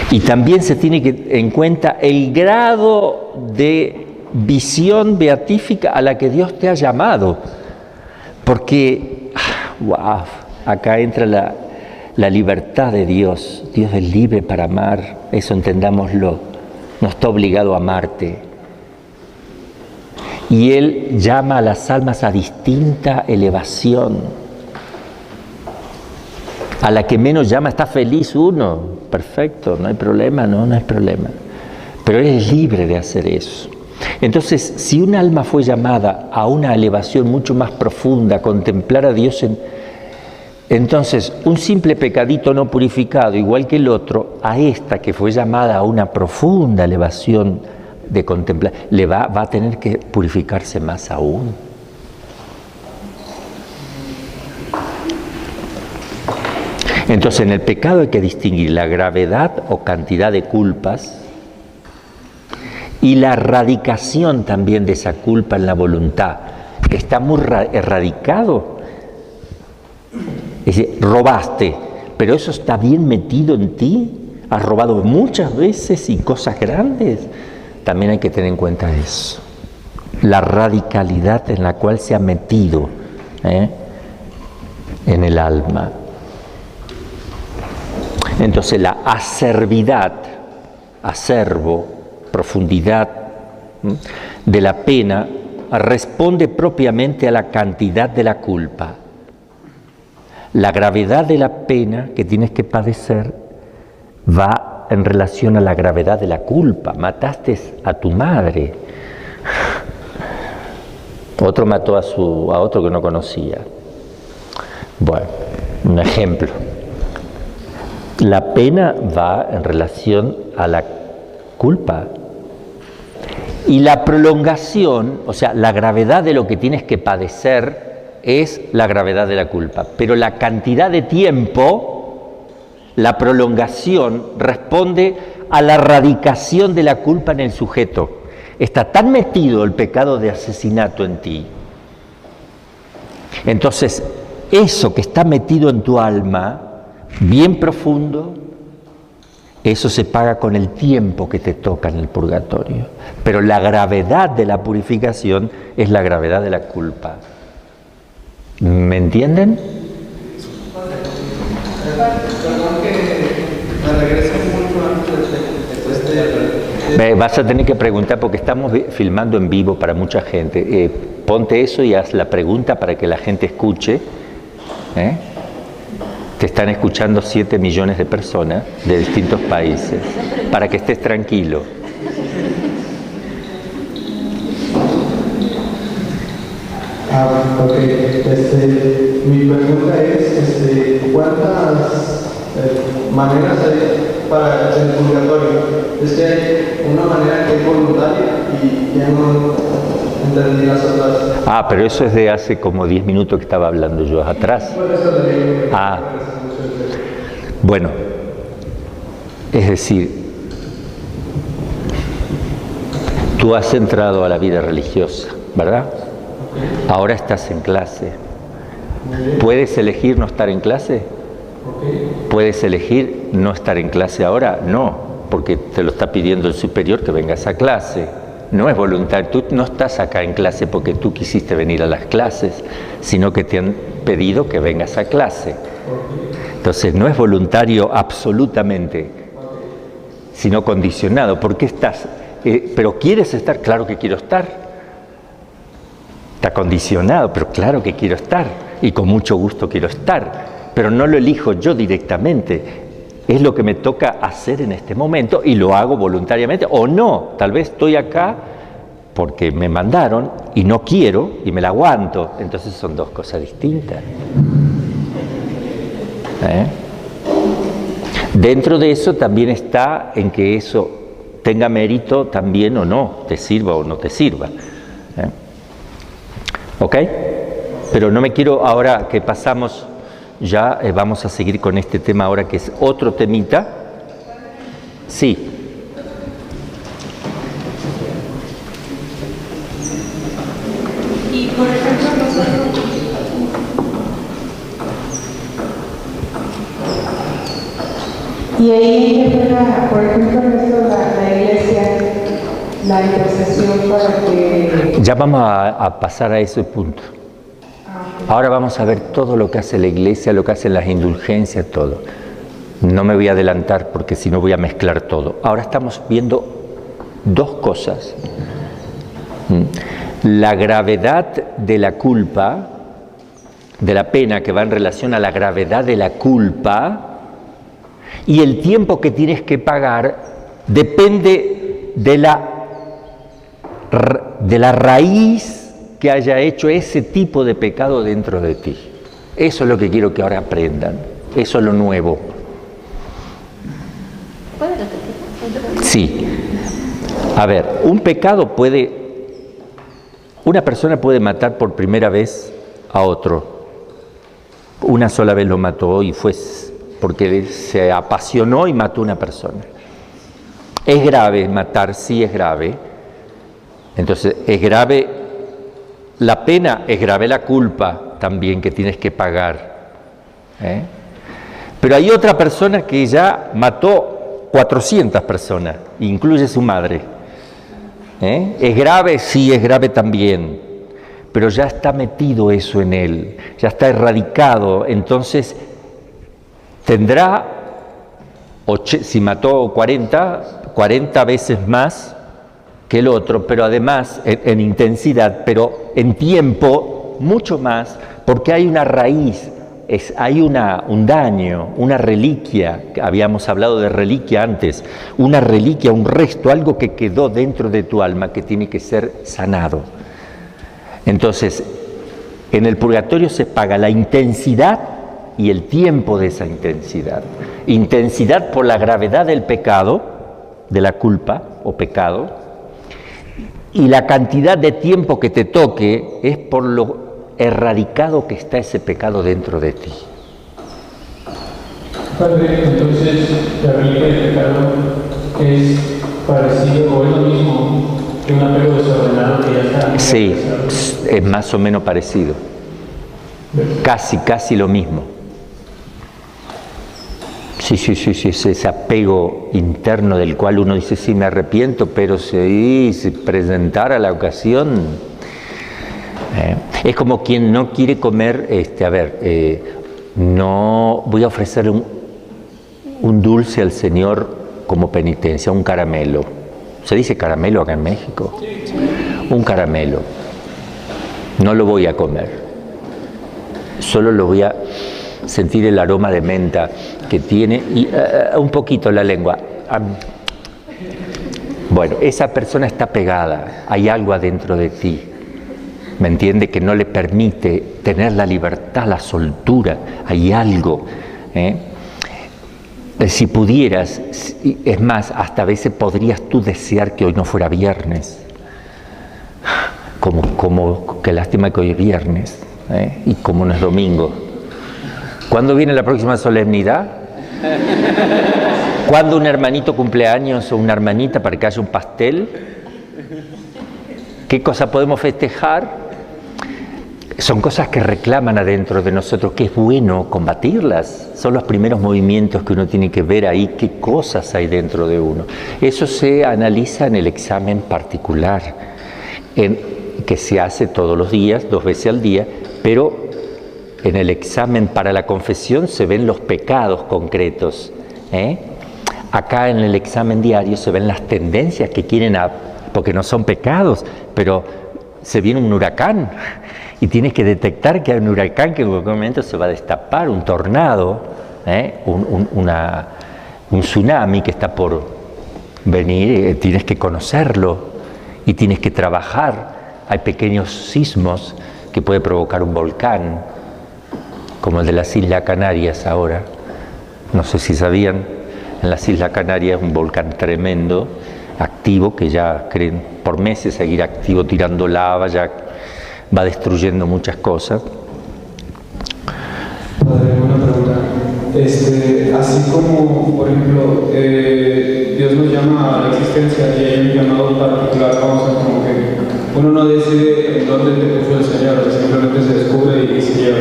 Speaker 1: y también se tiene en cuenta el grado de visión beatífica a la que Dios te ha llamado, porque wow, acá entra la libertad de Dios. Dios es libre para amar, eso entendámoslo. no está obligado a amarte. Y Él llama a las almas a distinta elevación. A la que menos llama está feliz uno. Perfecto, no hay problema, no hay problema. Pero Él es libre de hacer eso. Entonces, si un alma fue llamada a una elevación mucho más profunda, a contemplar a Dios entonces, un simple pecadito no purificado, igual que el otro, a esta que fue llamada a una profunda elevación de contemplar, va a tener que purificarse más aún. Entonces, en el pecado hay que distinguir la gravedad o cantidad de culpas y la radicación también de esa culpa en la voluntad. Está muy erradicado. Es decir, robaste, pero eso está bien metido en ti. Has robado muchas veces y cosas grandes. También hay que tener en cuenta eso. La radicalidad en la cual se ha metido en el alma. Entonces la acervidad, acervo, profundidad de la pena responde propiamente a la cantidad de la culpa. La gravedad de la pena que tienes que padecer va en relación a la gravedad de la culpa. Mataste a tu madre. Otro mató a otro que no conocía. Bueno, un ejemplo. La pena va en relación a la culpa. Y la prolongación, o sea, la gravedad de lo que tienes que padecer es la gravedad de la culpa. Pero la cantidad de tiempo, la prolongación, responde a la radicación de la culpa en el sujeto. Está tan metido el pecado de asesinato en ti. Entonces, eso que está metido en tu alma, bien profundo, eso se paga con el tiempo que te toca en el purgatorio. Pero la gravedad de la purificación es la gravedad de la culpa. ¿Me entienden?
Speaker 3: Perdón que me regrese mucho antes de
Speaker 1: Vas a tener que preguntar porque estamos filmando en vivo para mucha gente. Ponte eso y haz la pregunta para que la gente escuche. Te están escuchando 7 millones de personas de distintos países, para que estés tranquilo.
Speaker 3: Ok. Mi pregunta es, ¿cuántas maneras hay para el purgatorio? Es que hay una manera que es voluntaria y ya no entendí las otras.
Speaker 1: Pero eso es de hace como 10 minutos que estaba hablando yo atrás. Bueno, es decir, tú has entrado a la vida religiosa, ¿verdad? Ahora estás en clase. ¿Puedes elegir no estar en clase? ¿Puedes elegir no estar en clase ahora? No, porque te lo está pidiendo el superior que vengas a clase. No es voluntario, tú no estás acá en clase porque tú quisiste venir a las clases, sino que te han pedido que vengas a clase. Entonces no es voluntario absolutamente, sino condicionado. ¿Por qué estás? ¿Pero quieres estar? Claro que quiero estar. Está condicionado, pero claro que quiero estar. Y con mucho gusto quiero estar. Pero no lo elijo yo directamente. Es lo que me toca hacer en este momento y lo hago voluntariamente. O no, tal vez estoy acá porque me mandaron y no quiero y me la aguanto. Entonces son dos cosas distintas. Dentro de eso también está en que eso tenga mérito también o no, te sirva o no te sirva. ¿Ok? Pero no me quiero, ahora que pasamos, ya vamos a seguir con este tema ahora que es otro temita. Sí.
Speaker 2: Y por ejemplo nosotros...
Speaker 4: Y ahí entra, por ejemplo, la iglesia, la intercesión para que...
Speaker 1: Ya vamos a pasar a ese punto. Ahora vamos a ver todo lo que hace la iglesia, lo que hacen las indulgencias, todo. No me voy a adelantar porque si no voy a mezclar todo. Ahora estamos viendo dos cosas. La gravedad de la culpa, de la pena que va en relación a la gravedad de la culpa, y el tiempo que tienes que pagar depende de la raíz que haya hecho ese tipo de pecado dentro de ti. Eso es lo que quiero que ahora aprendan. Eso es lo nuevo.
Speaker 2: ¿Puede repetir?
Speaker 1: Sí. A ver, una persona puede matar por primera vez a otro. Una sola vez lo mató y fue porque se apasionó y mató a una persona. Es grave matar, sí es grave. Entonces, es grave la pena, es grave la culpa también que tienes que pagar. Pero hay otra persona que ya mató 400 personas, incluye su madre. ¿Es grave? Sí, es grave también. Pero ya está metido eso en él, ya está erradicado. Entonces, tendrá, si mató 40 veces más que el otro, pero además en intensidad, pero en tiempo mucho más, porque hay una raíz, hay un daño, una reliquia, habíamos hablado de reliquia antes, una reliquia, un resto, algo que quedó dentro de tu alma que tiene que ser sanado. Entonces, en el purgatorio se paga la intensidad y el tiempo de esa intensidad. Intensidad por la gravedad del pecado, de la culpa o pecado, y la cantidad de tiempo que te toque es por lo erradicado que está ese pecado dentro de ti.
Speaker 5: Padre, entonces la reliquia del pecado es parecido o es lo mismo que un apego desordenado que ya está.
Speaker 1: Sí, es más o menos parecido. Casi lo mismo. Sí, es ese apego interno del cual uno dice, sí, me arrepiento, pero si presentara la ocasión. Es como quien no quiere comer, no voy a ofrecerle un dulce al Señor como penitencia, un caramelo. ¿Se dice caramelo acá en México? Un caramelo. No lo voy a comer. Solo lo voy a sentir el aroma de menta que tiene y un poquito la lengua. Bueno, esa persona está pegada, hay algo adentro de ti, ¿me entiende? Que no le permite tener la libertad, la soltura, hay algo. Si pudieras, es más, hasta a veces podrías tú desear que hoy no fuera viernes. Como qué lástima que hoy es viernes, y como no es domingo. ¿Cuándo viene la próxima solemnidad? ¿Cuándo un hermanito cumpleaños o una hermanita para que haya un pastel? ¿Qué cosa podemos festejar? Son cosas que reclaman adentro de nosotros, que es bueno combatirlas. Son los primeros movimientos que uno tiene que ver ahí, qué cosas hay dentro de uno. Eso se analiza en el examen particular, que se hace todos los días, 2 veces al día, pero en el examen para la confesión se ven los pecados concretos. Acá en el examen diario se ven las tendencias que quieren, porque no son pecados, pero se viene un huracán y tienes que detectar que hay un huracán que en algún momento se va a destapar, un tornado, un tsunami que está por venir, tienes que conocerlo y tienes que trabajar. Hay pequeños sismos que puede provocar un volcán, como el de las Islas Canarias ahora. No sé si sabían, en las Islas Canarias un volcán tremendo, activo, que ya creen por meses seguir activo, tirando lava, ya va destruyendo muchas cosas.
Speaker 6: Padre, una pregunta. Así como, por ejemplo, Dios nos llama a la existencia y hay un llamado particular, vamos a como que uno no decide en dónde te puso el Señor, simplemente se descubre y se lleva.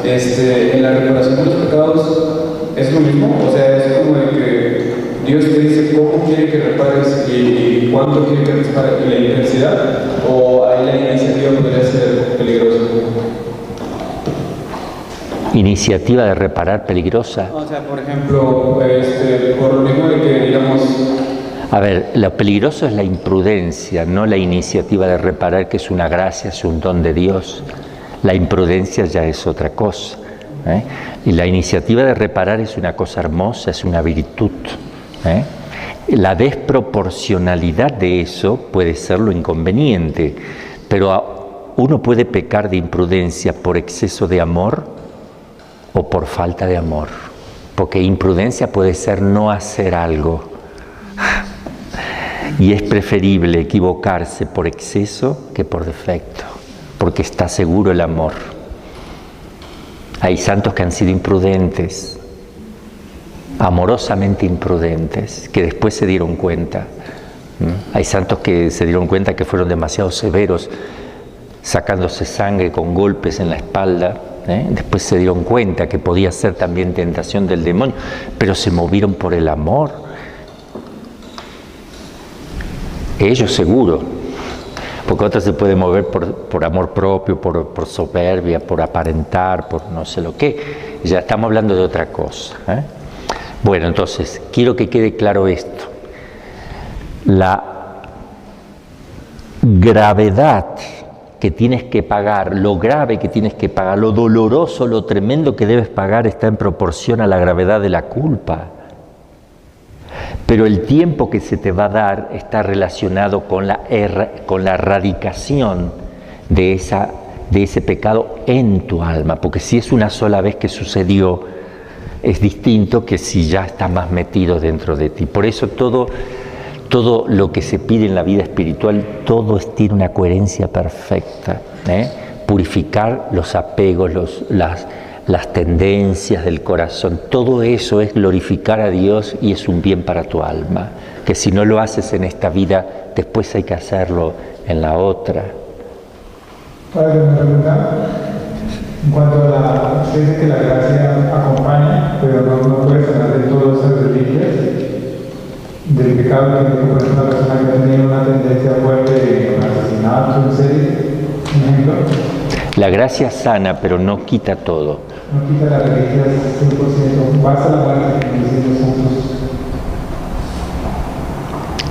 Speaker 6: En la reparación de los pecados es lo mismo, o sea, es como de que Dios te dice cómo quiere que repares y cuánto quiere que repares, y la intensidad, o ahí la iniciativa podría ser peligrosa.
Speaker 1: Iniciativa de reparar peligrosa.
Speaker 6: O sea, por ejemplo, por lo mismo de que, digamos,
Speaker 1: A ver, lo peligroso es la imprudencia, no la iniciativa de reparar, que es una gracia, es un don de Dios. La imprudencia ya es otra cosa, ¿eh? Y la iniciativa de reparar es una cosa hermosa, es una virtud, ¿eh? La desproporcionalidad de eso puede ser lo inconveniente, pero uno puede pecar de imprudencia por exceso de amor o por falta de amor, porque imprudencia puede ser no hacer algo. Y es preferible equivocarse por exceso que por defecto, porque está seguro el amor. Hay santos que han sido imprudentes, amorosamente imprudentes, que después se dieron cuenta. Hay santos que se dieron cuenta que fueron demasiado severos, sacándose sangre con golpes en la espalda. Después se dieron cuenta que podía ser también tentación del demonio, pero se movieron por el amor. Ellos seguro, porque otros se pueden mover por amor propio, por soberbia, por aparentar, por no sé lo qué. Ya estamos hablando de otra cosa, ¿eh? Bueno, entonces, quiero que quede claro esto. La gravedad que tienes que pagar, lo grave que tienes que pagar, lo doloroso, lo tremendo que debes pagar está en proporción a la gravedad de la culpa. Pero el tiempo que se te va a dar está relacionado con la erradicación de ese pecado en tu alma, porque si es una sola vez que sucedió, es distinto que si ya está más metido dentro de ti. Por eso todo lo que se pide en la vida espiritual, todo tiene una coherencia perfecta, ¿eh? Purificar los apegos, las tendencias del corazón, todo eso es glorificar a Dios y es un bien para tu alma, que si no lo haces en esta vida, después hay que hacerlo en la otra.
Speaker 7: Para que me pregunta, en cuanto a la, usted dice que la gracia acompaña, pero no puede sanar de todas esas reliquias del pecado, que por ejemplo una persona que ha tenido una tendencia fuerte con asesinato en serie, por ejemplo.
Speaker 1: La gracia sana, pero no quita todo.
Speaker 7: No quita las reliquias 100%, basta la muerte, como dicen los santos.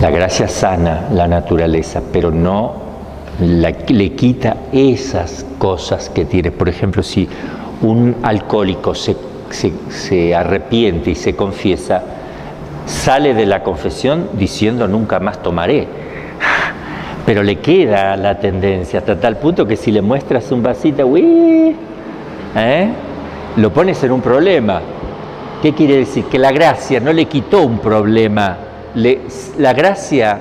Speaker 1: La gracia sana la naturaleza, pero no le quita esas cosas que tiene. Por ejemplo, si un alcohólico se arrepiente y se confiesa, sale de la confesión diciendo nunca más tomaré. Pero le queda la tendencia hasta tal punto que si le muestras un vasito, lo pones en un problema. ¿Qué quiere decir? Que la gracia no le quitó un problema. La gracia,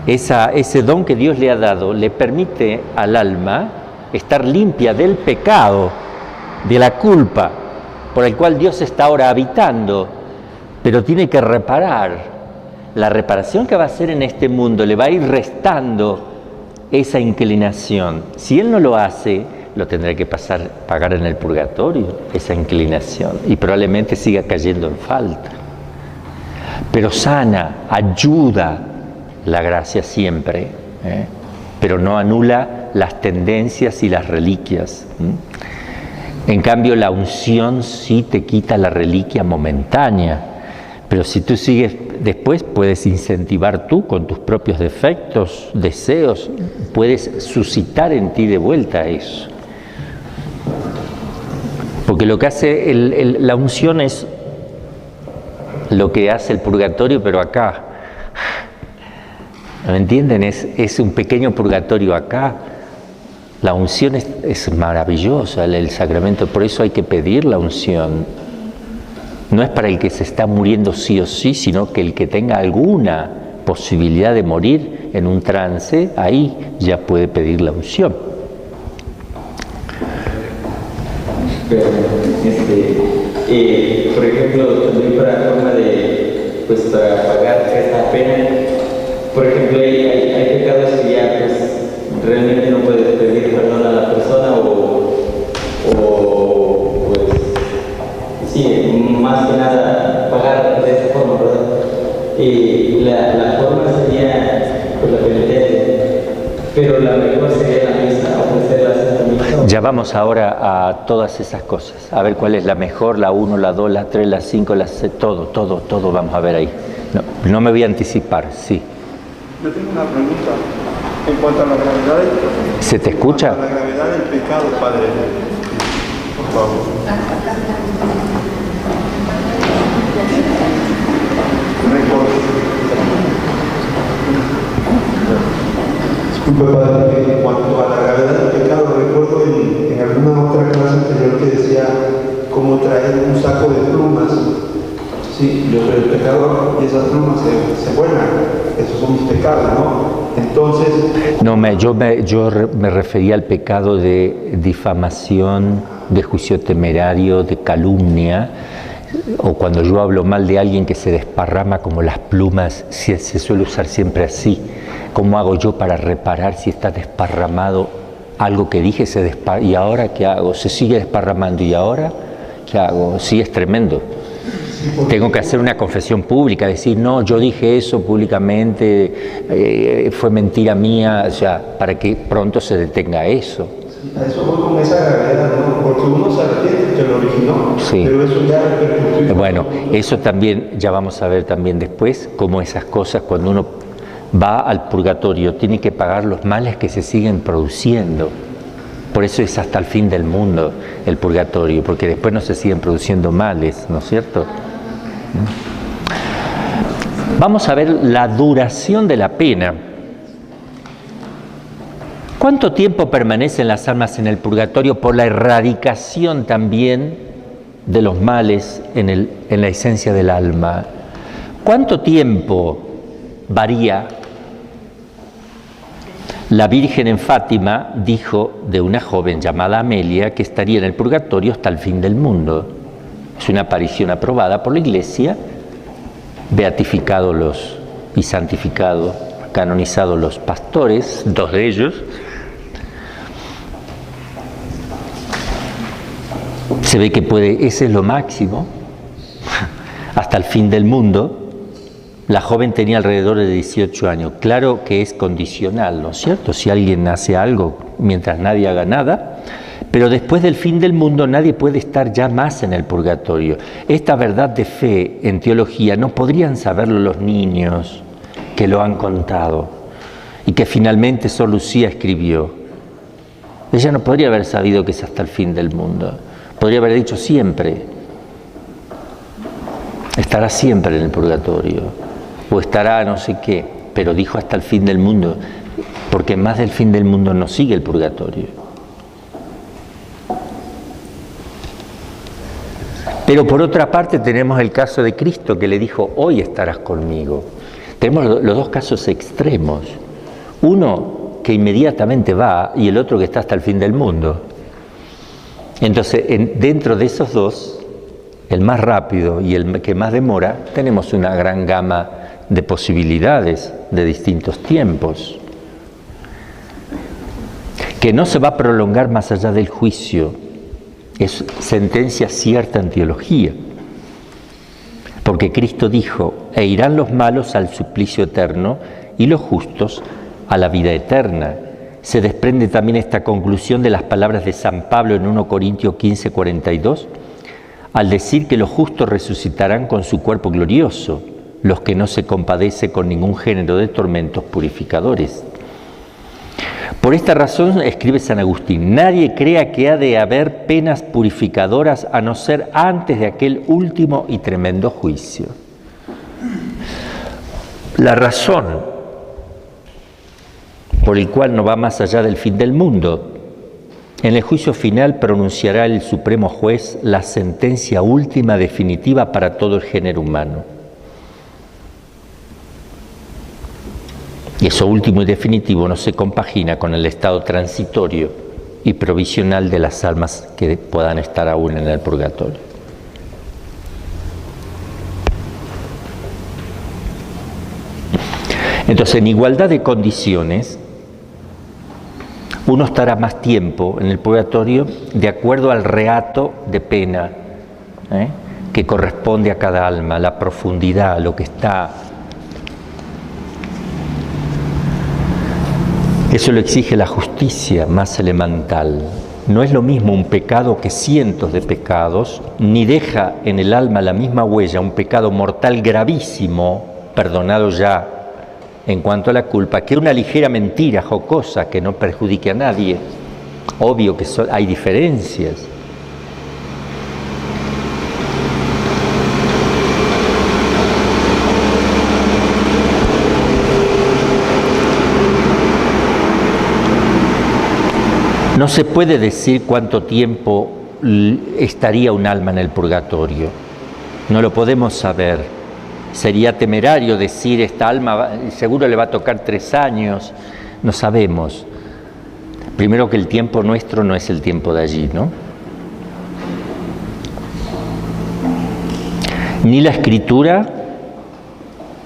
Speaker 1: ese don que Dios le ha dado, le permite al alma estar limpia del pecado, de la culpa, por el cual Dios está ahora habitando, pero tiene que reparar. La reparación que va a hacer en este mundo le va a ir restando esa inclinación. Si Él no lo hace, lo tendrá que pagar en el purgatorio, esa inclinación, y probablemente siga cayendo en falta. Pero sana, ayuda la gracia siempre, pero no anula las tendencias y las reliquias. En cambio, la unción sí te quita la reliquia momentánea. Pero si tú sigues, después puedes incentivar tú con tus propios defectos, deseos, puedes suscitar en ti de vuelta eso. Porque lo que hace la unción es lo que hace el purgatorio, pero acá. ¿Me entienden? Es un pequeño purgatorio acá. La unción es maravillosa, el sacramento, por eso hay que pedir la unción. No es para el que se está muriendo sí o sí, sino que el que tenga alguna posibilidad de morir en un trance, ahí ya puede pedir la unción.
Speaker 8: Pero, por ejemplo, también para forma de, pues para pagar esta pena, por ejemplo, hay pecados que ya, pues, realmente no puedes pedir perdón a la persona pues, sí, más que nada pagar de esta forma, ¿verdad? Y la forma sería, pues, la penitencia, pero la mejor sería la misa, ofrecer la Santa Misa.
Speaker 1: Ya vamos ahora a todas esas cosas, a ver cuál es la mejor, la 1, la 2, la 3, la 5, la 6, todo vamos a ver ahí. No me voy a anticipar, sí.
Speaker 3: Yo tengo una pregunta. En cuanto a la gravedad del
Speaker 1: ¿Se te escucha?
Speaker 3: la gravedad del pecado, Padre, por favor. Disculpe, Padre, en cuanto a la gravedad del pecado, recuerdo en alguna otra clase anterior que decía cómo traer un saco de plumas. Sí, yo soy el pecador y esas plumas se vuelan. Esos son mis pecados, ¿no? Entonces...
Speaker 1: No, yo me refería al pecado de difamación, de juicio temerario, de calumnia, o cuando yo hablo mal de alguien que se desparrama como las plumas, se suele usar siempre así. ¿Cómo hago yo para reparar si está desparramado algo que dije? ¿Y ahora qué hago? Se sigue desparramando, ¿y ahora qué hago? Sí, es tremendo. Tengo que hacer una confesión pública, decir, no, yo dije eso públicamente, fue mentira mía, o sea, para que pronto se detenga eso.
Speaker 3: A eso voy con esa gravedad, ¿no? Porque uno se arrepiente que lo originó,
Speaker 1: sí.
Speaker 3: Pero eso ya repercutió.
Speaker 1: Bueno, eso también, ya vamos a ver también después, cómo esas cosas, cuando uno va al purgatorio, tiene que pagar los males que se siguen produciendo. Por eso es hasta el fin del mundo el purgatorio, porque después no se siguen produciendo males, ¿no es cierto? Vamos a ver la duración de la pena. ¿Cuánto tiempo permanecen las almas en el purgatorio por la erradicación también de los males en la esencia del alma? ¿Cuánto tiempo varía? La Virgen en Fátima dijo de una joven llamada Amelia que estaría en el purgatorio hasta el fin del mundo. Es una aparición aprobada por la Iglesia, beatificados y santificados, canonizados los pastores, 2 de ellos. Se ve que ese es lo máximo, hasta el fin del mundo. La joven tenía alrededor de 18 años. Claro que es condicional, ¿no es cierto? Si alguien hace algo mientras nadie haga nada, pero después del fin del mundo nadie puede estar ya más en el purgatorio. Esta verdad de fe en teología no podrían saberlo los niños que lo han contado y que finalmente Sor Lucía escribió. Ella no podría haber sabido que es hasta el fin del mundo. Podría haber dicho siempre. Estará siempre en el purgatorio. O estará no sé qué, pero dijo hasta el fin del mundo, porque más del fin del mundo no sigue el purgatorio. Pero por otra parte tenemos el caso de Cristo que le dijo, hoy estarás conmigo. Tenemos los dos casos extremos, uno que inmediatamente va y el otro que está hasta el fin del mundo. Entonces, dentro de esos dos, el más rápido y el que más demora, tenemos una gran gama de posibilidades de distintos tiempos, que no se va a prolongar más allá del juicio. Es sentencia cierta en teología, porque Cristo dijo, e irán los malos al suplicio eterno y los justos a la vida eterna. Se desprende también esta conclusión de las palabras de San Pablo en 1 Corintios 15:42, al decir que los justos resucitarán con su cuerpo glorioso, los que no se compadece con ningún género de tormentos purificadores. Por esta razón, escribe San Agustín, nadie crea que ha de haber penas purificadoras a no ser antes de aquel último y tremendo juicio. La razón por el cual no va más allá del fin del mundo, en el juicio final pronunciará el Supremo Juez la sentencia última definitiva para todo el género humano. Y eso último y definitivo no se compagina con el estado transitorio y provisional de las almas que puedan estar aún en el purgatorio. Entonces, en igualdad de condiciones, uno estará más tiempo en el purgatorio de acuerdo al reato de pena que corresponde a cada alma, la profundidad, lo que está. Eso lo exige la justicia más elemental. No es lo mismo un pecado que cientos de pecados, ni deja en el alma la misma huella un pecado mortal gravísimo perdonados ya en cuanto a la culpa, que una ligera mentira jocosa que no perjudique a nadie. Obvio que hay diferencias. No se puede decir cuánto tiempo estaría un alma en el purgatorio. No lo podemos saber. Sería temerario decir esta alma seguro le va a tocar 3 años. No sabemos. Primero que el tiempo nuestro no es el tiempo de allí, ¿no? Ni la Escritura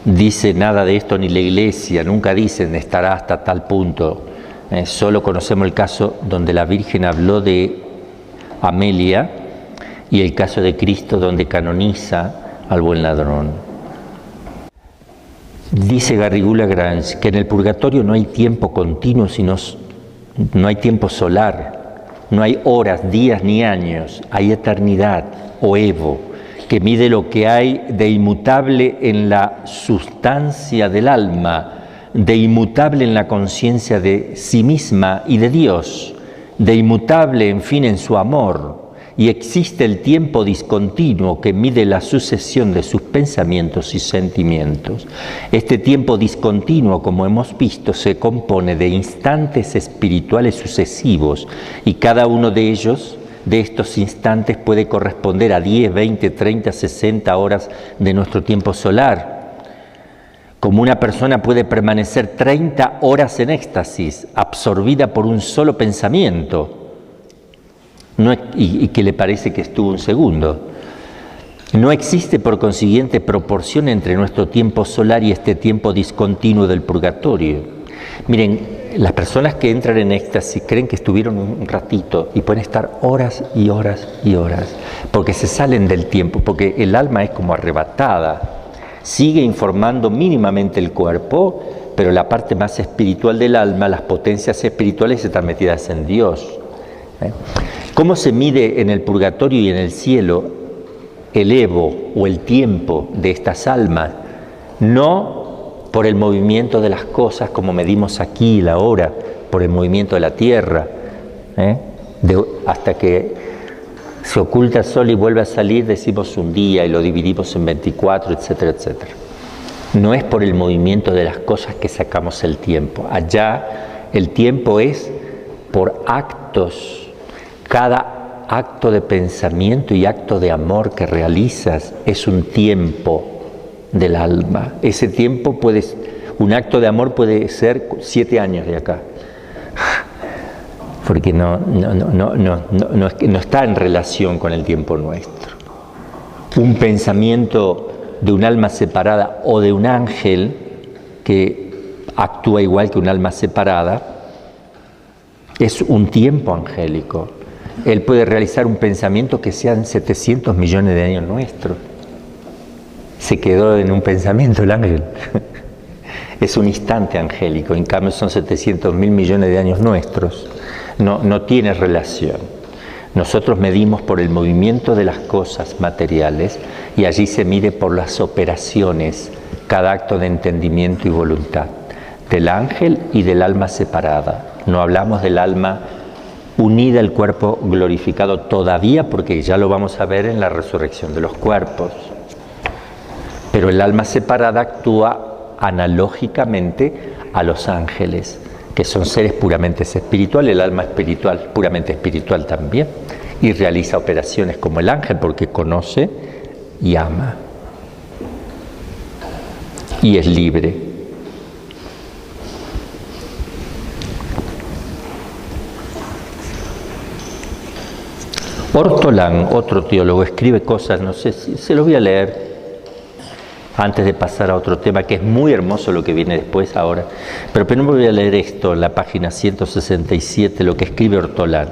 Speaker 1: dice nada de esto, ni la Iglesia. Nunca dicen estará hasta tal punto. Solo conocemos el caso donde la Virgen habló de Amelia y el caso de Cristo donde canoniza al buen ladrón. Dice Garrigou-Lagrange que en el purgatorio no hay tiempo continuo, sino no hay tiempo solar, no hay horas, días ni años, hay eternidad o evo, que mide lo que hay de inmutable en la sustancia del alma, de inmutable en la conciencia de sí misma y de Dios, de inmutable, en fin, en su amor. Y existe el tiempo discontinuo que mide la sucesión de sus pensamientos y sentimientos. Este tiempo discontinuo, como hemos visto, se compone de instantes espirituales sucesivos y cada uno de ellos, de estos instantes, puede corresponder a 10, 20, 30, 60 horas de nuestro tiempo solar. Como una persona puede permanecer 30 horas en éxtasis, absorbida por un solo pensamiento, y que le parece que estuvo un segundo. No existe, por consiguiente, proporción entre nuestro tiempo solar y este tiempo discontinuo del purgatorio. Miren, las personas que entran en éxtasis creen que estuvieron un ratito y pueden estar horas y horas y horas, porque se salen del tiempo, porque el alma es como arrebatada. Sigue informando mínimamente el cuerpo, pero la parte más espiritual del alma, las potencias espirituales están metidas en Dios. ¿Cómo se mide en el purgatorio y en el cielo el evo o el tiempo de estas almas? No por el movimiento de las cosas como medimos aquí la hora, por el movimiento de la tierra, hasta que se oculta el sol y vuelve a salir, decimos un día y lo dividimos en 24, etcétera, etcétera. No es por el movimiento de las cosas que sacamos el tiempo. Allá el tiempo es por actos. Cada acto de pensamiento y acto de amor que realizas es un tiempo del alma. Ese tiempo un acto de amor puede ser 7 años de acá. Porque no está en relación con el tiempo nuestro. Un pensamiento de un alma separada o de un ángel que actúa igual que un alma separada es un tiempo angélico. Él puede realizar un pensamiento que sean 700 millones de años nuestros. Se quedó en un pensamiento el ángel. Es un instante angélico, en cambio son 700.000 millones de años nuestros. No tiene relación. Nosotros medimos por el movimiento de las cosas materiales y allí se mide por las operaciones, cada acto de entendimiento y voluntad, del ángel y del alma separada. No hablamos del alma unida al cuerpo glorificado todavía, porque ya lo vamos a ver en la resurrección de los cuerpos. Pero el alma separada actúa analógicamente a los ángeles, que son seres puramente espirituales, el alma espiritual, puramente espiritual también, y realiza operaciones como el ángel porque conoce y ama. Y es libre. Ortolán, otro teólogo, escribe cosas, no sé si se los voy a leer antes de pasar a otro tema, que es muy hermoso lo que viene después ahora. Pero primero voy a leer esto, en la página 167, lo que escribe Ortolán.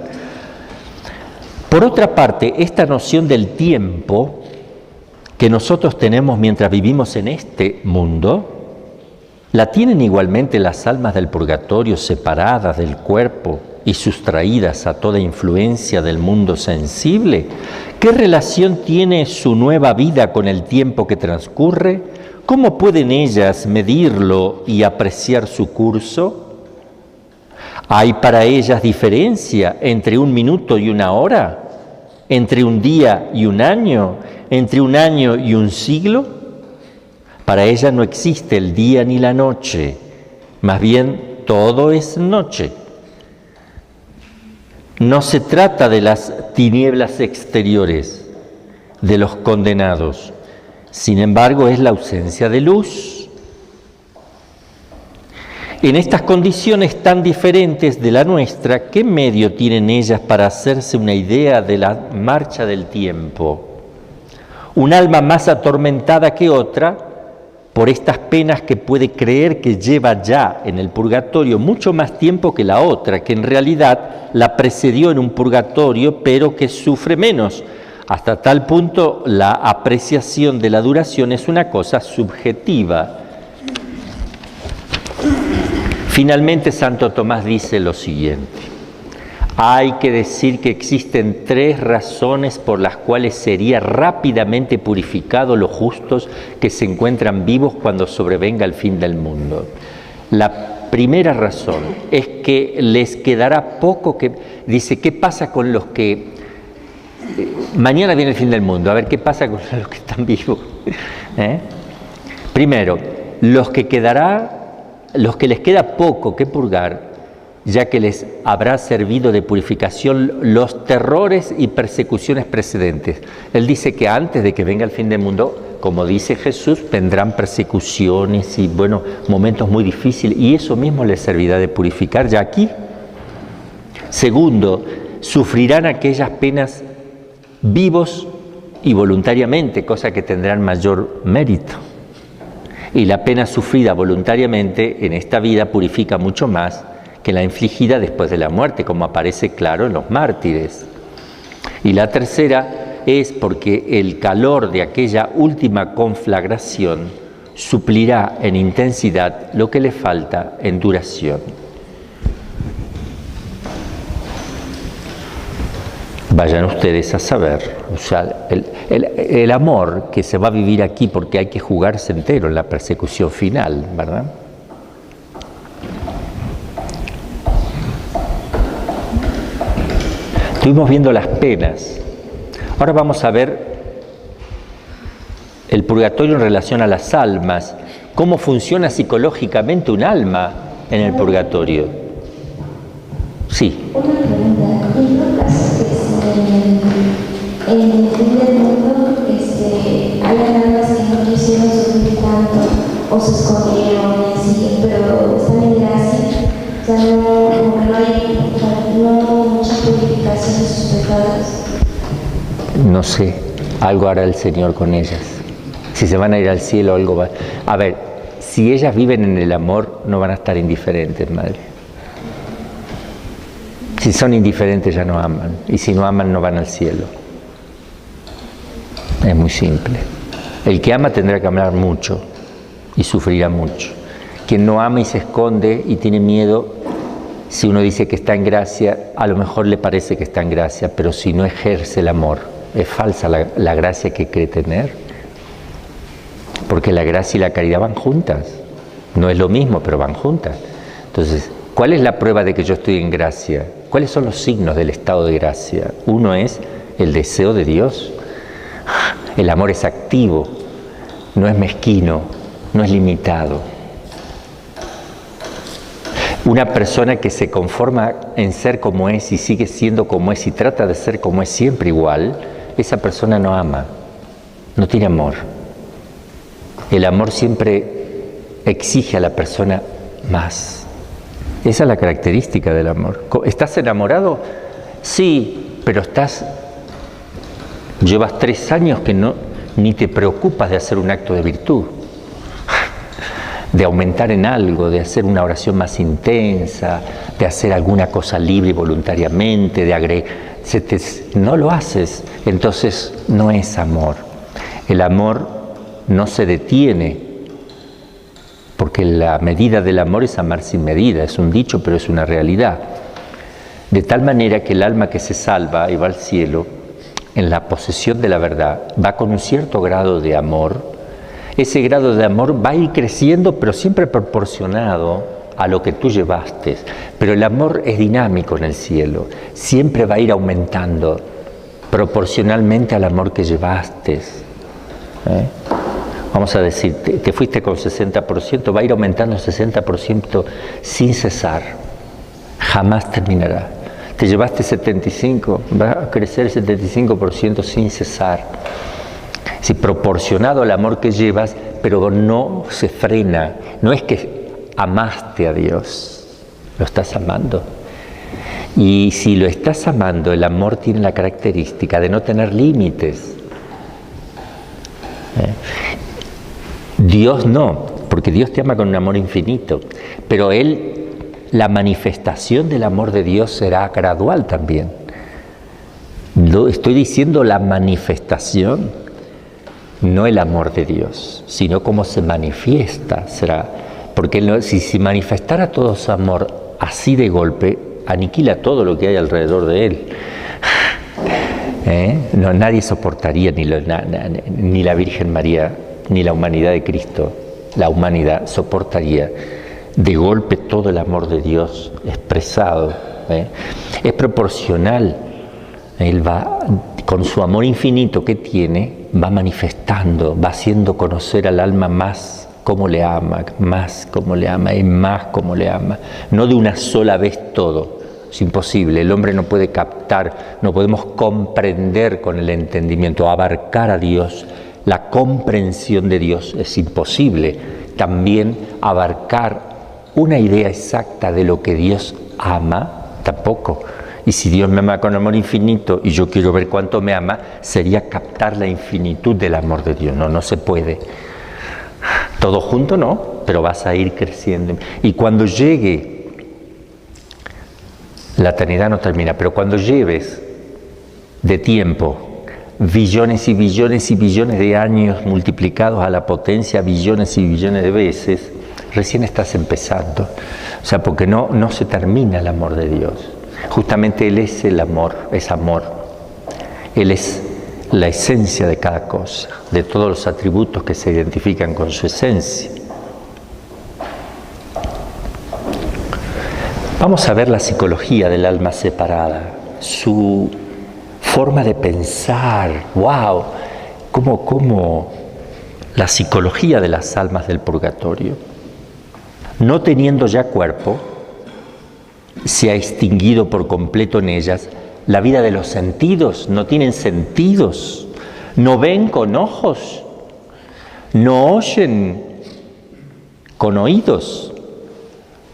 Speaker 1: Por otra parte, esta noción del tiempo que nosotros tenemos mientras vivimos en este mundo, la tienen igualmente las almas del purgatorio separadas del cuerpo y sustraídas a toda influencia del mundo sensible. ¿Qué relación tiene su nueva vida con el tiempo que transcurre? ¿cómo pueden ellas medirlo y apreciar su curso? ¿Hay para ellas diferencia entre un minuto y una hora? ¿Entre un día y un año? ¿Entre un año y un siglo? Para ellas no existe el día ni la noche, más bien todo es noche. No se trata de las tinieblas exteriores, de los condenados. Sin embargo, es la ausencia de luz. En estas condiciones tan diferentes de la nuestra, ¿qué medio tienen ellas para hacerse una idea de la marcha del tiempo? Un alma más atormentada que otra por estas penas que puede creer que lleva ya en el purgatorio mucho más tiempo que la otra, que en realidad la precedió en un purgatorio, pero que sufre menos. Hasta tal punto la apreciación de la duración es una cosa subjetiva. Finalmente, Santo Tomás dice lo siguiente: hay que decir que existen 3 razones por las cuales sería rápidamente purificado los justos que se encuentran vivos cuando sobrevenga el fin del mundo. La primera razón es que les quedará poco que... Dice, ¿qué pasa con los que... mañana viene el fin del mundo, a ver qué pasa con los que están vivos? Primero, los que les queda poco que purgar, ya que les habrá servido de purificación los terrores y persecuciones precedentes. Él dice que antes de que venga el fin del mundo, como dice Jesús, vendrán persecuciones y, momentos muy difíciles, y eso mismo les servirá de purificar ya aquí. Segundo, sufrirán aquellas penas vivos y voluntariamente, cosa que tendrán mayor mérito. Y la pena sufrida voluntariamente en esta vida purifica mucho más que la infligida después de la muerte, como aparece claro en los mártires. Y la tercera es porque el calor de aquella última conflagración suplirá en intensidad lo que le falta en duración. Vayan ustedes a saber, o sea, el amor que se va a vivir aquí, porque hay que jugarse entero en la persecución final, ¿verdad? Estuvimos viendo las penas. Ahora vamos a ver el purgatorio en relación a las almas. ¿Cómo funciona psicológicamente un alma en el purgatorio? Sí.
Speaker 2: Una pregunta. En todo caso, en el fin del mundo, hay almas que no quisieron sufrir tanto o se escondieron y así, pero están en gracia. O sea, no hay mucha purificación de sus pecados.
Speaker 1: No sé, algo hará el Señor con ellas. Si se van a ir al cielo, algo va. A ver, si ellas viven en el amor, no van a estar indiferentes, madre. Si son indiferentes, ya no aman. Y si no aman, no van al cielo. Es muy simple. El que ama tendrá que amar mucho y sufrirá mucho. Quien no ama y se esconde y tiene miedo, si uno dice que está en gracia, a lo mejor le parece que está en gracia, pero si no ejerce el amor, es falsa la gracia que cree tener. Porque la gracia y la caridad van juntas. No es lo mismo, pero van juntas. Entonces, ¿cuál es la prueba de que yo estoy en gracia? ¿Cuáles son los signos del estado de gracia? Uno es el deseo de Dios. El amor es activo, no es mezquino, no es limitado. Una persona que se conforma en ser como es y sigue siendo como es y trata de ser como es siempre igual, esa persona no ama, no tiene amor. El amor siempre exige a la persona más. Esa es la característica del amor. ¿Estás enamorado? Sí, pero llevas 3 años que ni te preocupas de hacer un acto de virtud, de aumentar en algo, de hacer una oración más intensa, de hacer alguna cosa libre y voluntariamente, de agregar. No lo haces, entonces no es amor. El amor no se detiene, porque la medida del amor es amar sin medida, es un dicho, pero es una realidad. De tal manera que el alma que se salva y va al cielo, en la posesión de la verdad, va con un cierto grado de amor, ese grado de amor va a ir creciendo, pero siempre proporcionado a lo que tú llevaste. Pero el amor es dinámico en el cielo, siempre va a ir aumentando proporcionalmente al amor que llevaste. Vamos a decir, te fuiste con 60%, va a ir aumentando el 60% sin cesar, jamás terminará. Te llevaste 75%, va a crecer el 75% sin cesar. Sí, proporcionado al amor que llevas, pero no se frena. No es que amaste a Dios, lo estás amando. Y si lo estás amando, el amor tiene la característica de no tener límites. Dios no, porque Dios te ama con un amor infinito, pero la manifestación del amor de Dios será gradual también. No estoy diciendo la manifestación, no el amor de Dios, sino cómo se manifiesta será. Porque si manifestara todo su amor así de golpe, aniquila todo lo que hay alrededor de él. No, nadie soportaría, ni la Virgen María, ni la humanidad de Cristo. La humanidad soportaría de golpe todo el amor de Dios expresado. Es proporcional. Él va, con su amor infinito que tiene, va manifestando, va haciendo conocer al alma más cómo le ama, más cómo le ama y más cómo le ama. No de una sola vez todo. Es imposible. El hombre no puede captar, no podemos comprender con el entendimiento, abarcar a Dios. La comprensión de Dios es imposible. También abarcar una idea exacta de lo que Dios ama, tampoco. Y si Dios me ama con amor infinito y yo quiero ver cuánto me ama, sería captar la infinitud del amor de Dios. No se puede. Todo junto no, pero vas a ir creciendo. Y cuando llegue, la eternidad no termina, pero cuando lleves de tiempo billones y billones y billones de años multiplicados a la potencia billones y billones de veces, recién estás empezando. O sea, porque no se termina el amor de Dios. Justamente Él es el amor, es amor. Él es la esencia de cada cosa, de todos los atributos que se identifican con su esencia. Vamos a ver la psicología del alma separada, su forma de pensar. ¡Wow! ¿Cómo la psicología de las almas del purgatorio, no teniendo ya cuerpo, se ha extinguido por completo en ellas la vida de los sentidos, no tienen sentidos, no ven con ojos, no oyen con oídos,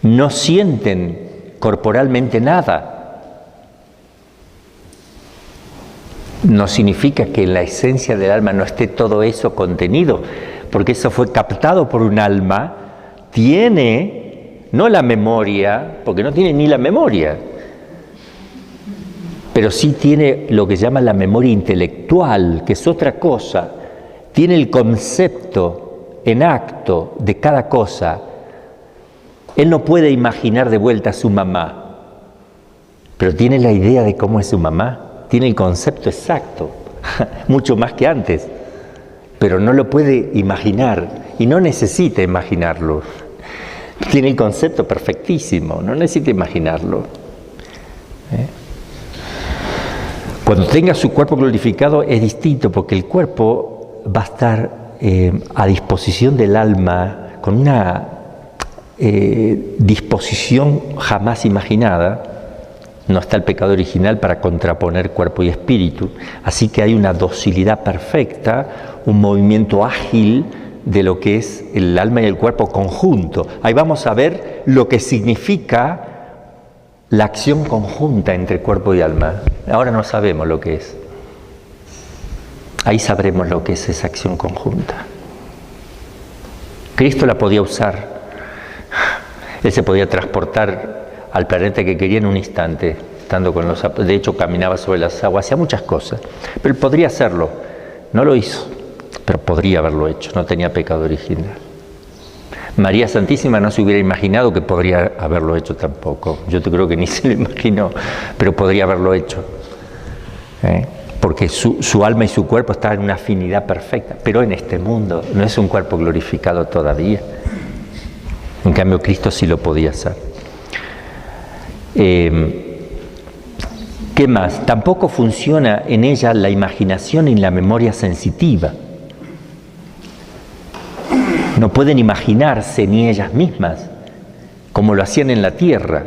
Speaker 1: no sienten corporalmente nada. No significa que en la esencia del alma no esté todo eso contenido, porque eso fue captado por un alma, tiene, no la memoria, porque no tiene ni la memoria, pero sí tiene lo que se llama la memoria intelectual, que es otra cosa, tiene el concepto en acto de cada cosa. Él no puede imaginar de vuelta a su mamá, pero tiene la idea de cómo es su mamá, tiene el concepto exacto, mucho más que antes, pero no lo puede imaginar y no necesita imaginarlo. Tiene el concepto perfectísimo, no necesita imaginarlo. Cuando tenga su cuerpo glorificado es distinto, porque el cuerpo va a estar a disposición del alma con una disposición jamás imaginada. No está el pecado original para contraponer cuerpo y espíritu, así que hay una docilidad perfecta, un movimiento ágil de lo que es el alma y el cuerpo conjunto. Ahí vamos a ver lo que significa la acción conjunta entre cuerpo y alma. Ahora no sabemos lo que es. Ahí sabremos lo que es esa acción conjunta. Cristo la podía usar. Él se podía transportar al planeta que quería en un instante, estando con los apóstoles. De hecho, caminaba sobre las aguas, hacía muchas cosas. Pero él podría hacerlo. No lo hizo, pero podría haberlo hecho. No tenía pecado original. María Santísima no se hubiera imaginado que podría haberlo hecho tampoco. Yo creo que ni se lo imaginó, pero podría haberlo hecho. porque su alma y su cuerpo están en una afinidad perfecta, pero en este mundo no es un cuerpo glorificado todavía. En cambio, Cristo sí lo podía hacer. ¿Qué más? Tampoco funciona en ella la imaginación y la memoria sensitiva. No pueden imaginarse ni ellas mismas, como lo hacían en la tierra,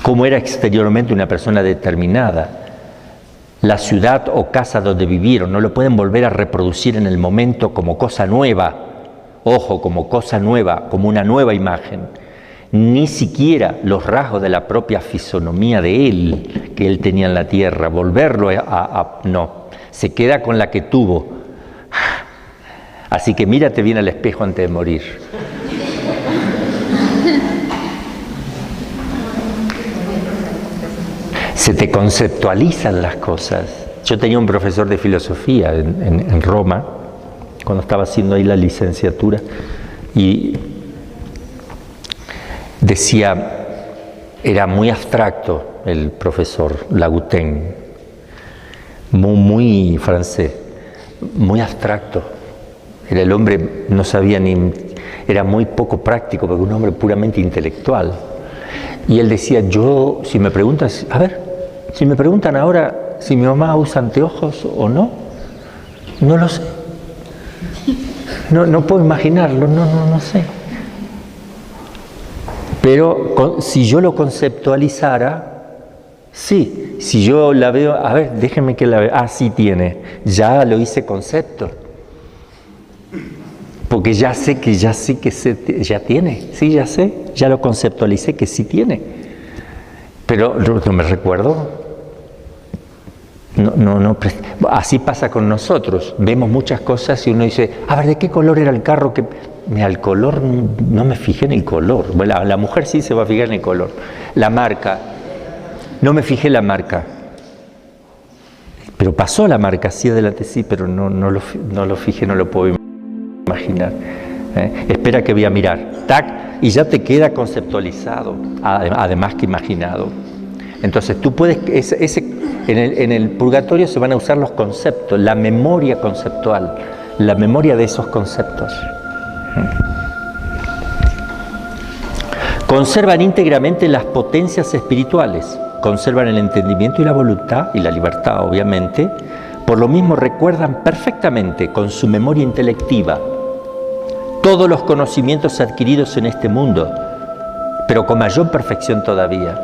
Speaker 1: cómo era exteriormente una persona determinada. La ciudad o casa donde vivieron no lo pueden volver a reproducir en el momento como cosa nueva. Ojo, como cosa nueva, como una nueva imagen. Ni siquiera los rasgos de la propia fisonomía de él, que él tenía en la tierra, volverlo no, se queda con la que tuvo. Así que mírate bien al espejo antes de morir. Se te conceptualizan las cosas. Yo tenía un profesor de filosofía en Roma, cuando estaba haciendo ahí la licenciatura, y decía, era muy abstracto el profesor Lagoutin, muy francés, muy abstracto. Era el hombre, no sabía ni, era muy poco práctico, porque un hombre puramente intelectual. Y él decía, yo, si me preguntas, a ver, si me preguntan ahora si mi mamá usa anteojos o no, no lo sé. No puedo imaginarlo, no sé. Pero si yo lo conceptualizara, sí. Si yo la veo, a ver, déjenme que la vea. Ah, sí tiene. Ya lo hice concepto. Porque ya tiene. Sí, ya sé. Ya lo conceptualicé que sí tiene. Pero no me recuerdo. No. Así pasa con nosotros. Vemos muchas cosas y uno dice, a ver, ¿de qué color era el carro que...? Mira, el color, no me fijé en el color. Bueno, la mujer sí se va a fijar en el color. La marca, no me fijé en la marca. Pero pasó la marca, sí, adelante, sí, pero no lo fijé, no lo puedo imaginar. Espera que voy a mirar. Tac, y ya te queda conceptualizado, además que imaginado. Entonces tú puedes, en el purgatorio se van a usar los conceptos, la memoria conceptual, la memoria de esos conceptos. Conservan íntegramente las potencias espirituales, conservan el entendimiento y la voluntad y la libertad, obviamente. Por lo mismo recuerdan perfectamente con su memoria intelectiva todos los conocimientos adquiridos en este mundo, pero con mayor perfección todavía.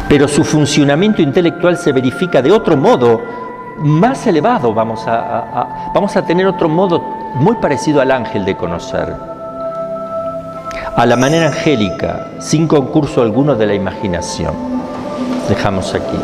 Speaker 1: Pero su funcionamiento intelectual se verifica de otro modo más elevado. Vamos a tener otro modo muy parecido al ángel de conocer, a la manera angélica, sin concurso alguno de la imaginación. Dejamos aquí.